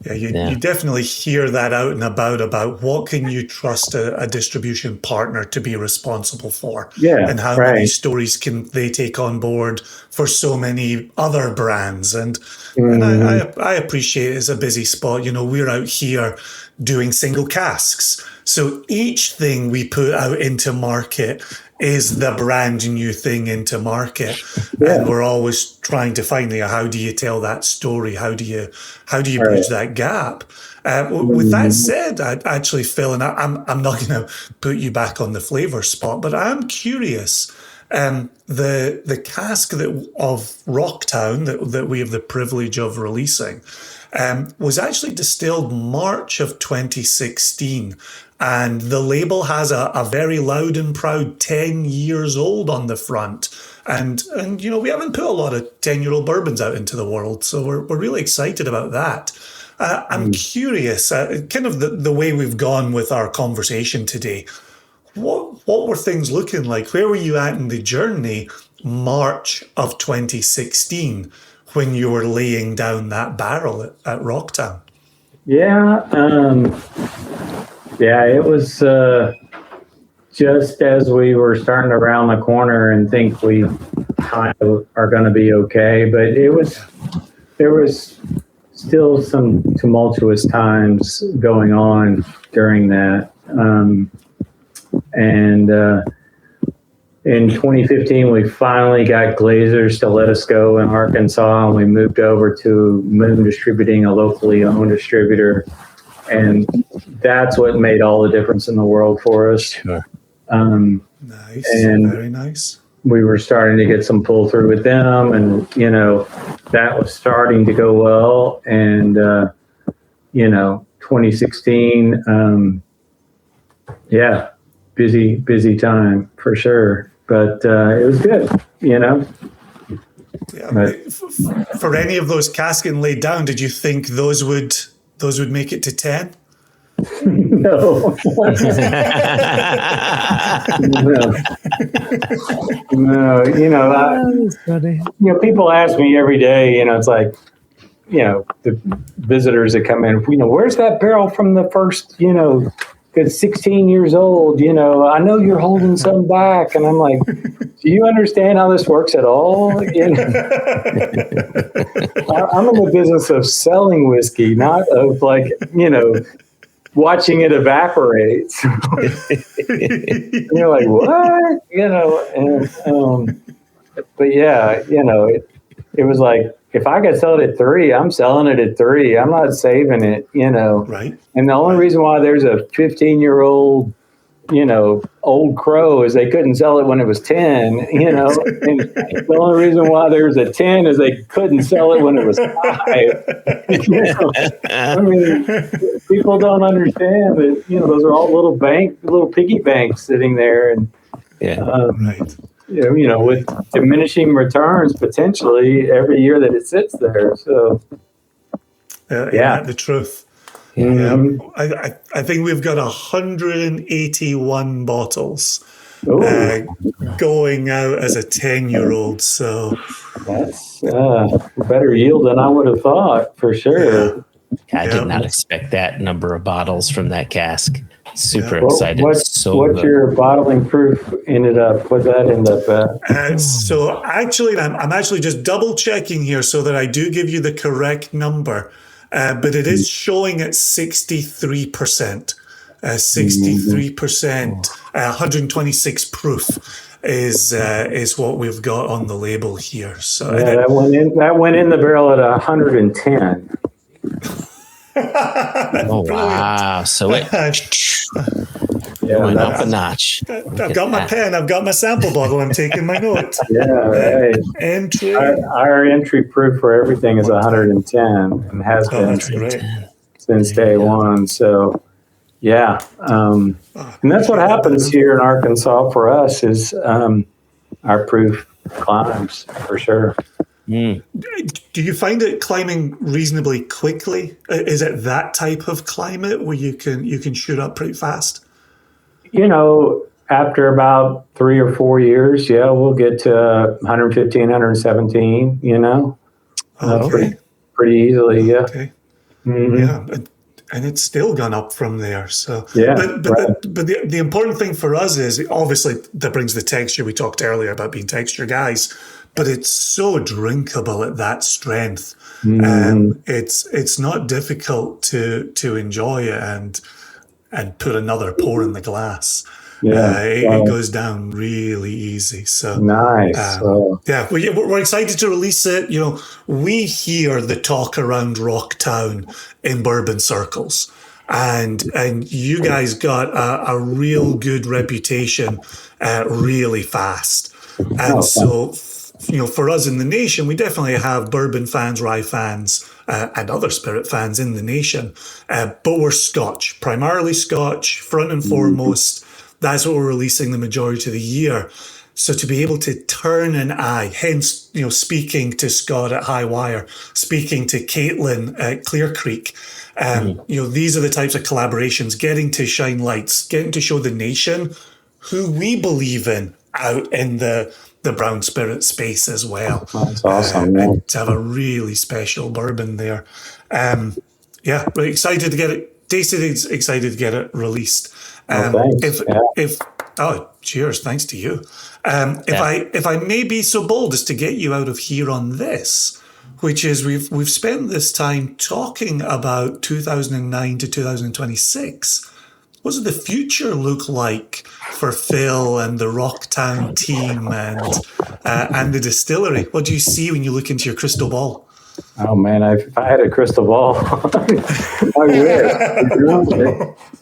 Yeah, you definitely hear that out and about what can you trust a distribution partner to be responsible for, and how many stories can they take on board for so many other brands. And I appreciate it's a busy spot. We're out here doing single casks, so each thing we put out into market is the brand new thing into market, and we're always trying to find how do you tell that story? How do you bridge that gap? With that said, actually, Phil, and I'm not going to put you back on the flavor spot, but I'm curious. The cask of Rocktown that we have the privilege of releasing was actually distilled March of 2016. And the label has a very loud and proud 10 years old on the front. And we haven't put a lot of 10-year-old bourbons out into the world. So we're really excited about that. I'm curious, kind of the way we've gone with our conversation today. What were things looking like? Where were you at in the journey March of 2016 when you were laying down that barrel at Rocktown?
Yeah, it was just as we were starting to round the corner and think we kind of are going to be okay. But there was still some tumultuous times going on during that. And in 2015, we finally got Glazers to let us go in Arkansas, and we moved over to Moon Distributing, a locally owned distributor. And that's what made all the difference in the world for us.
Sure.
Nice.
And very nice.
We were starting to get some pull through with them, and that was starting to go well. And 2016, busy time for sure. But it was good,
Yeah. But, for any of those casking laid down, did you think those would make it to 10?
No. No. People ask me every day, it's like, the visitors that come in, where's that barrel from the first, it's 16 years old, I know you're holding some back. And I'm like, do you understand how this works at all? I'm in the business of selling whiskey, not of watching it evaporate. And you're like, what? But yeah, it was like if I could sell it at 3, I'm selling it at 3. I'm not saving it,
Right.
And the only reason why there's a 15-year-old, old crow is they couldn't sell it when it was 10, And the only reason why there's a 10 is they couldn't sell it when it was 5. I mean, people don't understand that, those are all little piggy banks sitting there. And,
Right.
with diminishing returns potentially every year that it sits there. So,
The truth.
Mm-hmm.
I think we've got 181 bottles going out as a 10-year-old. So
that's better yield than I would have thought, for sure.
I did not expect that number of bottles from that cask. Super excited.
What's your bottling proof ended up? What that end up at?
So actually, I'm actually just double checking here so that I do give you the correct number. But it is showing at 63%. 63%, 126 proof is what we've got on the label here. So
that went in the barrel at 110.
Oh wow! So it went up a notch.
I've got my pen. I've got my sample bottle. I'm taking my note.
Right.
Entry.
Our entry proof for everything is 110 and has been since day one. So, and that's what happens here in Arkansas for us is our proof climbs for sure.
Do you find it climbing reasonably quickly? Is it that type of climate where you can shoot up pretty fast?
After about 3 or 4 years, we'll get to 115, 117, pretty easily, yeah.
Okay.
Mm-hmm.
Yeah, and it's still gone up from there. So, but the important thing for us is obviously that brings the texture. We talked earlier about being texture guys, but it's so drinkable at that strength. It's not difficult to enjoy it and put another pour in the glass. It goes down really easy. So
nice.
We're excited to release it. We hear the talk around Rocktown in bourbon circles, and you guys got a real good reputation really fast. And so, for us in the nation, we definitely have bourbon fans, rye fans, and other spirit fans in the nation. But we're Scotch, primarily Scotch, front and foremost. That's what we're releasing the majority of the year. So to be able to turn an eye, hence, speaking to Scott at High Wire, speaking to Caitlin at Clear Creek, these are the types of collaborations, getting to shine lights, getting to show the nation who we believe in out in the brown spirit space as well.
That's awesome.
And to have a really special bourbon there. We're excited to get it tasted, excited to get it released. Cheers, thanks to you. If I may be so bold as to get you out of here on this, which is we've spent this time talking about 2009 to 2026. What does the future look like for Phil and the Rocktown team and the distillery? What do you see when you look into your crystal ball?
Oh man, if I had a crystal ball, I would.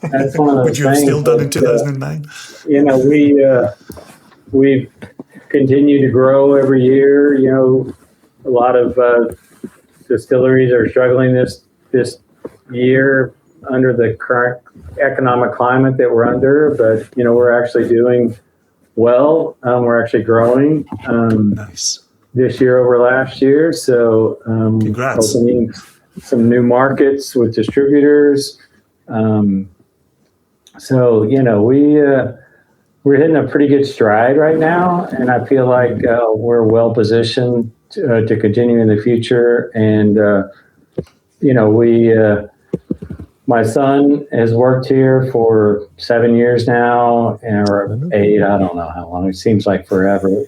That's one of those
Would you have still done in 2009?
We continue to grow every year. A lot of distilleries are struggling this year under the current economic climate that we're under, but we're actually doing well. We're actually growing.
Nice.
This year over last year. So
congrats.
Opening some new markets with distributors. We're hitting a pretty good stride right now, and I feel like we're well positioned to continue in the future. And my son has worked here for 7 years now, or 8. I don't know how long. It seems like forever.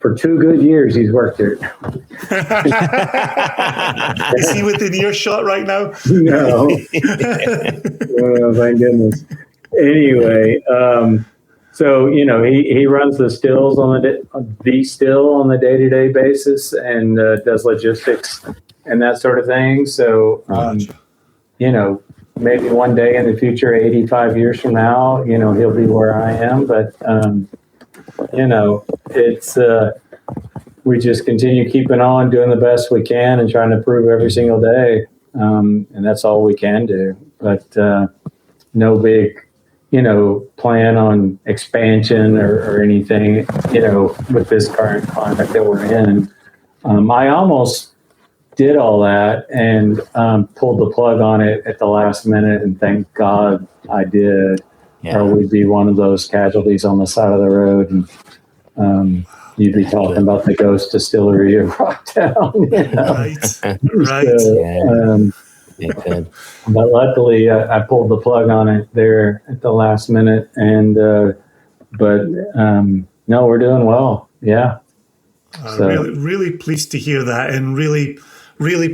For 2 good years, he's worked here.
Is he within earshot right now?
No. Oh, thank goodness. Anyway, So, he runs the stills on the still on the day-to-day basis and does logistics and that sort of thing. So, maybe one day in the future, 85 years from now, he'll be where I am. But, it's, we just continue keeping on, doing the best we can and trying to improve every single day. And that's all we can do. But no big, plan on expansion or anything, with this current climate that we're in. I almost did all that and pulled the plug on it at the last minute, and thank God I did. Yeah. Or we'd be one of those casualties on the side of the road, and you'd be talking about the ghost distillery of Rocktown.
Right.
So, but luckily, I pulled the plug on it there at the last minute, and no, we're doing well. Yeah.
Really pleased to hear that, and really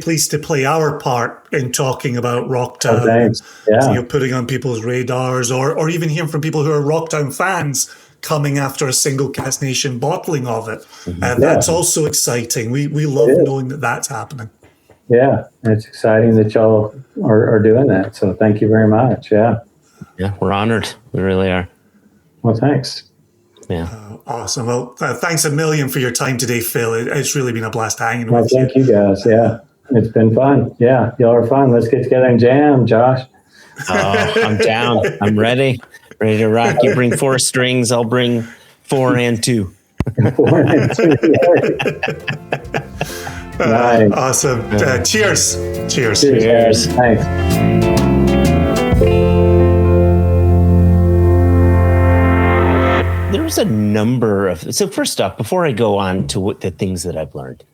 pleased to play our part in talking about Rocktown.
Oh, thanks. Yeah.
Putting on people's radars, or even hearing from people who are Rocktown fans coming after a single Cask Nation bottling of it. That's also exciting. We love knowing that that's happening.
Yeah, it's exciting that y'all are doing that. So thank you very much. Yeah.
Yeah, we're honored. We really are.
Well, thanks.
Yeah.
Awesome. Well, thanks a million for your time today, Phil. It's really been a blast hanging with you.
Thank you guys. Yeah, it's been fun. Yeah, y'all are fun. Let's get together and jam, Josh.
Oh, I'm down. I'm ready to rock. You bring 4 strings. I'll bring 4 and 2.
4 and 2. Nice.
Awesome. Cheers.
Cheers. Thanks.
There's a number of... So first off, before I go on to the things that I've learned,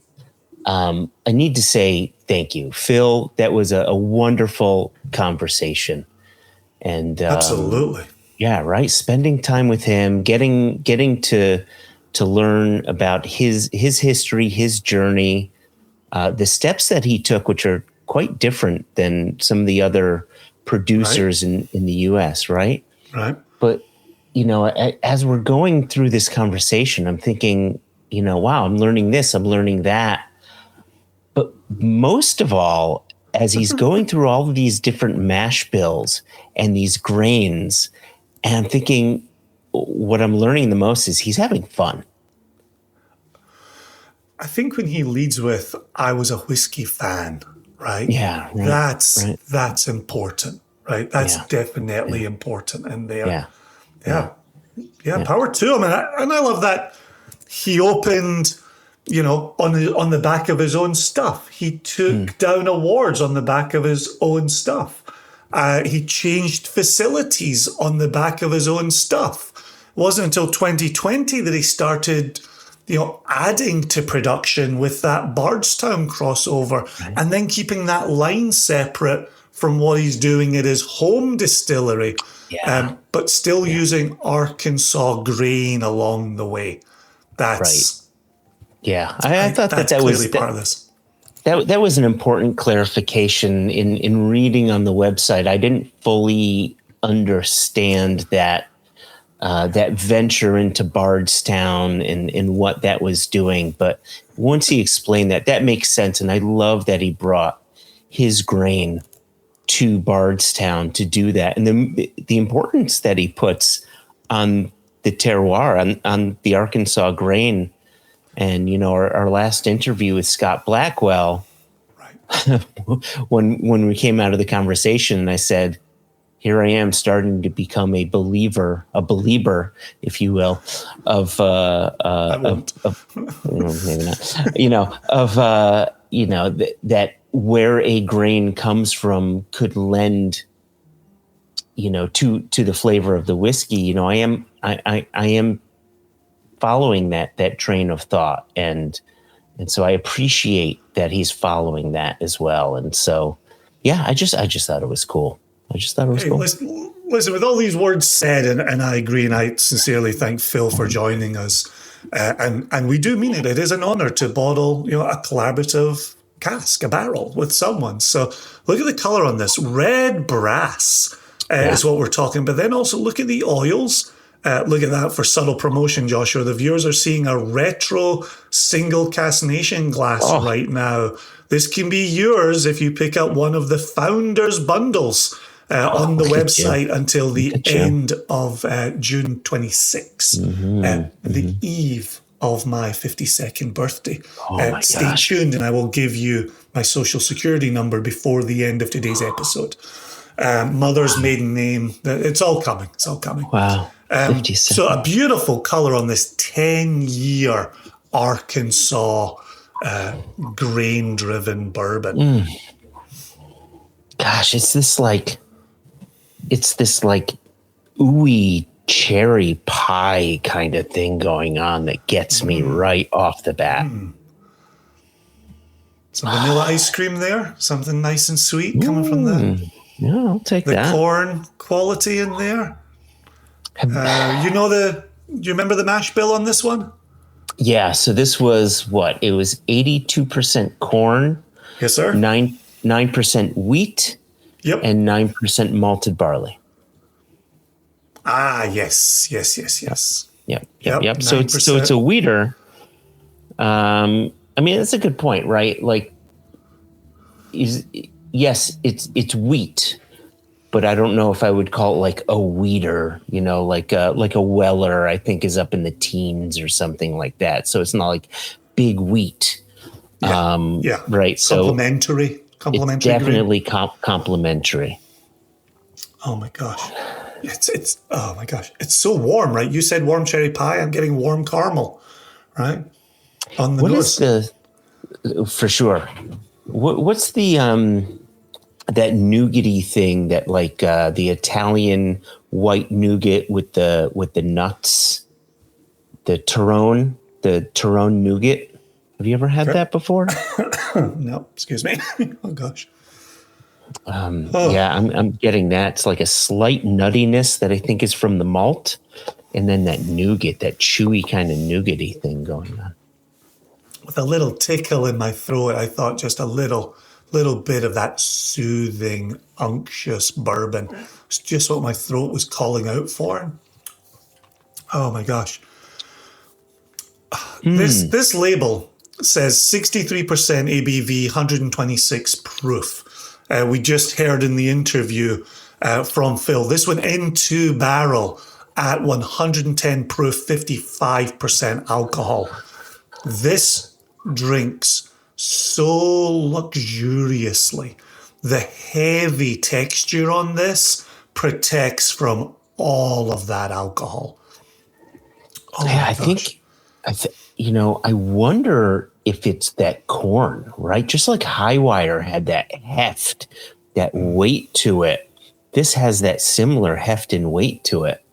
I need to say thank you. Phil, that was a wonderful conversation. And
absolutely.
Yeah, right. Spending time with him, getting to learn about his history, his journey, the steps that he took, which are quite different than some of the other producers in the US, right?
Right.
But, as we're going through this conversation, I'm thinking, wow, I'm learning this, I'm learning that. But most of all, as he's going through all of these different mash bills and these grains, and I'm thinking, what I'm learning the most is he's having fun.
I think when he leads with, I was a whiskey fan, right?
Yeah. Right,
that's important, right? That's definitely important in there. Yeah. Power to him. And I love that he opened, on the back of his own stuff. He took down awards on the back of his own stuff. He changed facilities on the back of his own stuff. It wasn't until 2020 that he started adding to production with that Bardstown crossover, and then keeping that line separate from what he's doing at his home distillery, but still using Arkansas grain along the way. That's
Yeah, I thought that was
part of this.
That was an important clarification in reading on the website. I didn't fully understand that venture into Bardstown and what that was doing. But once he explained that makes sense. And I love that he brought his grain to Bardstown to do that. And the importance that he puts on the terroir, on the Arkansas grain. And, our last interview with Scott Blackwell, when we came out of the conversation, and I said, here I am starting to become a believer, if you will, of maybe not, that where a grain comes from could lend, to the flavor of the whiskey. I am following that train of thought, and so I appreciate that he's following that as well. And so, I just thought it was cool. Cool.
Listen, with all these words said, and I agree, and I sincerely thank Phil for joining us. And we do mean it. It is an honor to bottle, a collaborative cask, a barrel with someone. So look at the color on this. Red brass is what we're talking about. Then also look at the oils. Look at that for subtle promotion, Joshua. The viewers are seeing a retro single cask nation glass right now. This can be yours if you pick up one of the Founders bundles on the website until the end of June 26th, the eve of my 52nd birthday. Stay tuned and I will give you my social security number before the end of today's episode. Mother's maiden name, it's all coming. It's all coming.
Wow.
So a beautiful color on this 10-year Arkansas grain-driven bourbon.
Gosh, it's this like ooey cherry pie kind of thing going on that gets me right off the bat.
Some vanilla ice cream there, something nice and sweet coming from
Yeah, I'll take
the
that.
corn quality in there. Do you remember the mash bill on this one?
Yeah, so this was what? It was 82% corn.
Yes, sir.
9% wheat.
Yep.
And 9% malted barley.
Ah, yes.
Yep.
Yep,
So it's a wheater. I mean, that's a good point, right? Like, yes, it's wheat, but I don't know if I would call it like a wheater. Like a Weller, I think is up in the teens or something like that. So it's not like big wheat. Right. So
Complementary.
It's definitely complementary.
Oh my gosh. It's oh my gosh. It's so warm, right? You said warm cherry pie. I'm getting warm caramel, right? On the nose.
For sure. What's the that nougaty thing that like the Italian white nougat with the nuts, the Tyrone nougat? Have you ever had that before?
No, excuse me. Oh gosh.
Yeah, I'm getting that. It's like a slight nuttiness that I think is from the malt, and then that nougat, that chewy kind of nougaty thing going on.
With a little tickle in my throat, I thought just a little bit of that soothing, unctuous bourbon. It's just what my throat was calling out for. Oh my gosh. This label says 63% ABV, 126 proof. We just heard in the interview from Phil. This went into barrel at 110 proof, 55% alcohol. This drinks so luxuriously. The heavy texture on this protects from all of that alcohol. Oh
yeah,
I think,
I wonder if it's that corn, right? Just like Highwire had that heft, that weight to it. This has that similar heft and weight to it.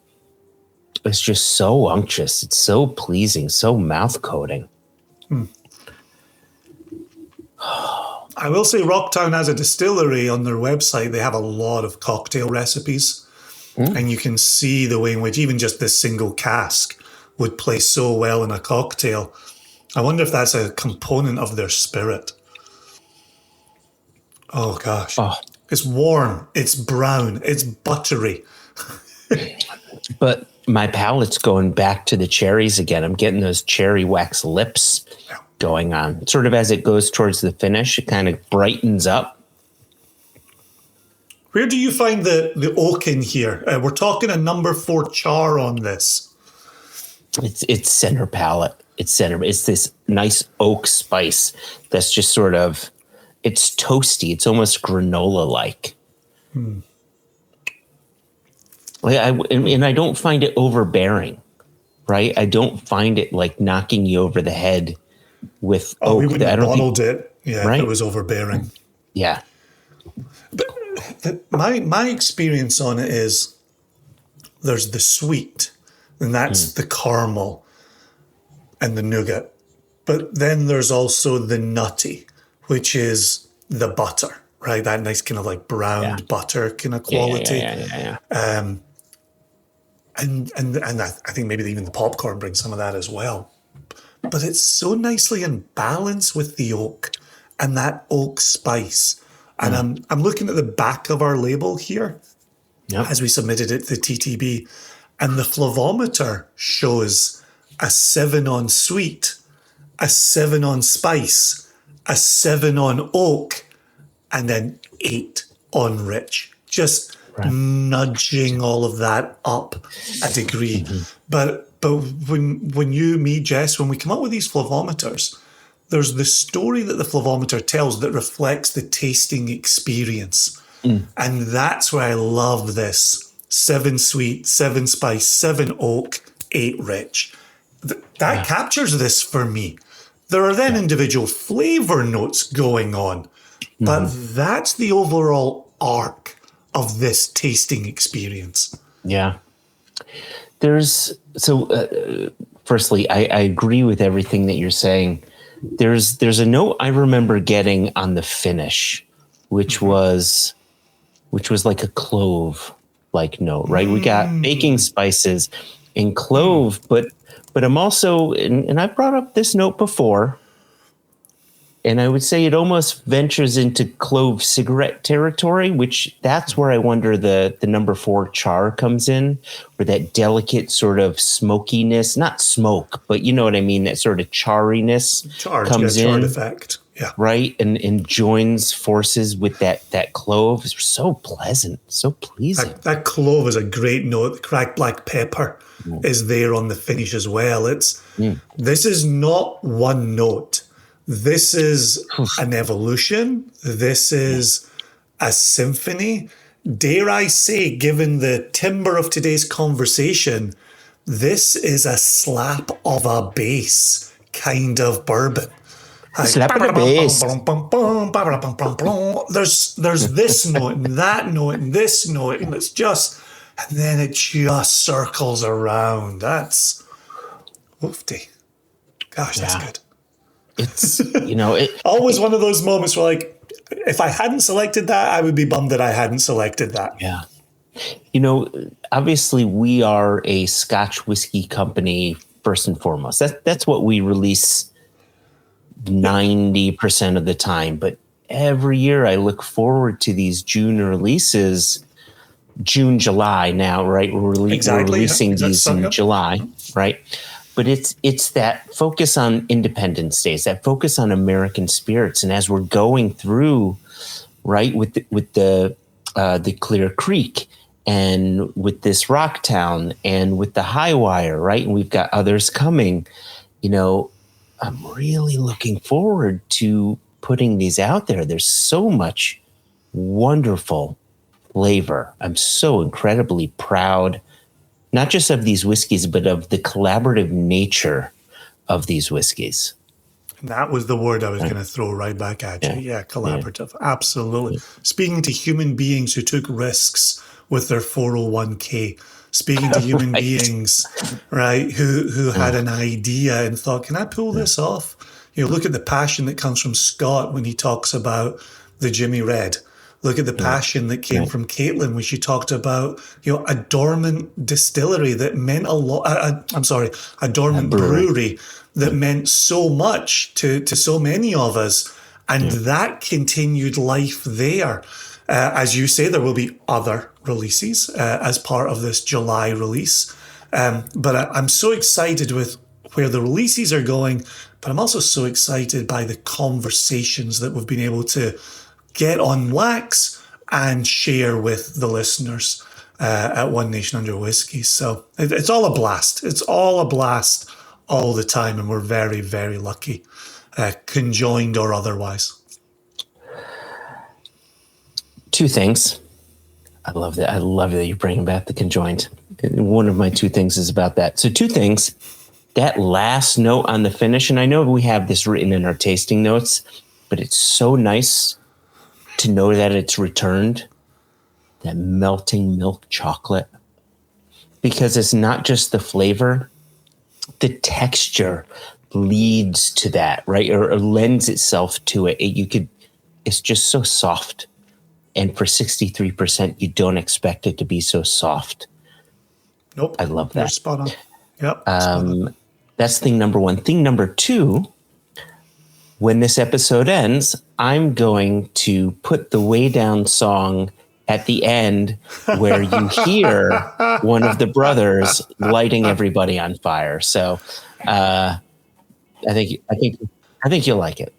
It's just so unctuous. It's so pleasing, so mouth coating.
I will say Rocktown has a distillery on their website. They have a lot of cocktail recipes. And you can see the way in which even just this single cask would play so well in a cocktail. I wonder if that's a component of their spirit. Oh, gosh. It's warm. It's brown. It's buttery.
But my palate's going back to the cherries again. I'm getting those cherry wax lips going on. Sort of as it goes towards the finish, it kind of brightens up.
Where do you find the oak in here? We're talking a number 4 char on this.
It's center palate. It's this nice oak spice that's just sort of, it's toasty. It's almost granola-like. And I don't find it overbearing, right? I don't find it like knocking you over the head with oak.
We wouldn't have bottled it. Yeah,
right?
It was overbearing.
Yeah.
But my experience on it is there's the sweet, and that's the caramel and the nougat. But then there's also the nutty, which is the butter, right? That nice kind of like browned butter kind of quality.
Yeah.
And I think maybe even the popcorn brings some of that as well. But it's so nicely in balance with the oak and that oak spice. And I'm looking at the back of our label here as we submitted it to the TTB. and the flavometer shows a 7 on sweet, a 7 on spice, a 7 on oak, and then 8 on rich. Just nudging all of that up a degree. But when you, me, Jess, when we come up with these flavometers, there's the story that the flavometer tells that reflects the tasting experience. And that's why I love this. 7 sweet, 7 spice, 7 oak, 8 rich. That captures this for me. There are then individual flavor notes going on, but that's the overall arc of this tasting experience.
Yeah. Firstly, I agree with everything that you're saying. There's a note I remember getting on the finish, which was like a clove like note, right? We got baking spices and clove, but I'm also, and I've brought up this note before, and I would say it almost ventures into clove cigarette territory, which that's where I wonder the number 4 char comes in, where that delicate sort of smokiness, not smoke, but you know what I mean, that sort of charriness comes in.
Charred effect. Yeah.
Right. And joins forces with that clove. It's so pleasant, so pleasing.
That clove is a great note. The cracked black pepper is there on the finish as well. This is not one note. This is an evolution. This is a symphony. Dare I say, given the timbre of today's conversation, this is a slap of a bass kind of bourbon.
Slap of a bass.
There's this note and that note and this note, and and then it just circles around. That's woofty. Gosh, that's good.
It's,
always one of those moments where, like, if I hadn't selected that, I would be bummed that I hadn't selected that.
Yeah. Obviously we are a Scotch whiskey company first and foremost. That's what we release 90% of the time. But every year I look forward to these June releases, June, July now, right? We're releasing these in July, right? But it's that focus on Independence Days, that focus on American spirits. And as we're going through, right, with the Clear Creek and with this Rocktown and with the High Wire, right? And we've got others coming, I'm really looking forward to putting these out there. There's so much wonderful flavor. I'm so incredibly proud, not just of these whiskeys, but of the collaborative nature of these whiskeys.
That was the word I was going to throw right back at you. Yeah, collaborative. Yeah. Absolutely. Yeah. Speaking to human beings who took risks with their 401k. Speaking to human beings, right, who had an idea and thought, can I pull this off? Look at the passion that comes from Scott when he talks about the Jimmy Red. Look at the passion that came from Caitlin when she talked about, a dormant distillery that meant a lot. A dormant brewery that meant so much to so many of us. And that continued life there. As you say, there will be other releases as part of this July release. But I'm so excited with where the releases are going, but I'm also so excited by the conversations that we've been able to get on Wax and share with the listeners at One Nation Under Whiskey. So it's all a blast. It's all a blast all the time, and we're very, very lucky, conjoined or otherwise.
Two things. I love that. I love that you're bringing back the conjoined. One of my two things is about that. So 2 things. That last note on the finish, and I know we have this written in our tasting notes, but it's so nice to know that it's returned, that melting milk chocolate, because it's not just the flavor, the texture leads to that, right? Or lends itself to it. It's just so soft. And for 63%, you don't expect it to be so soft.
Nope.
I love that.
You're spot on. Yep.
That's thing number 1. Thing number 2, when this episode ends, I'm going to put the Way Down song at the end where you hear one of the brothers lighting everybody on fire. So I think you'll like it.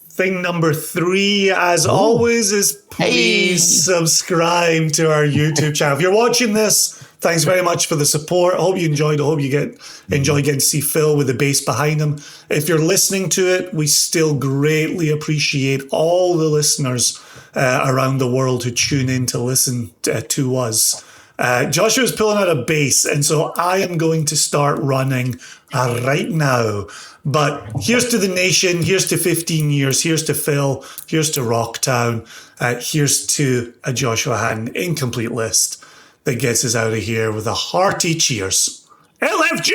Thing number 3, as always, is please subscribe to our YouTube channel. If you're watching this, thanks very much for the support. I hope you enjoyed. I hope you enjoy getting to see Phil with the bass behind him. If you're listening to it, we still greatly appreciate all the listeners around the world who tune in to listen to us. Joshua's pulling out a bass, and so I am going to start running right now. But here's to the nation, here's to 15 years, here's to Phil, here's to Rocktown, here's to a Joshua Hatton incomplete list that gets us out of here with a hearty cheers. LFG!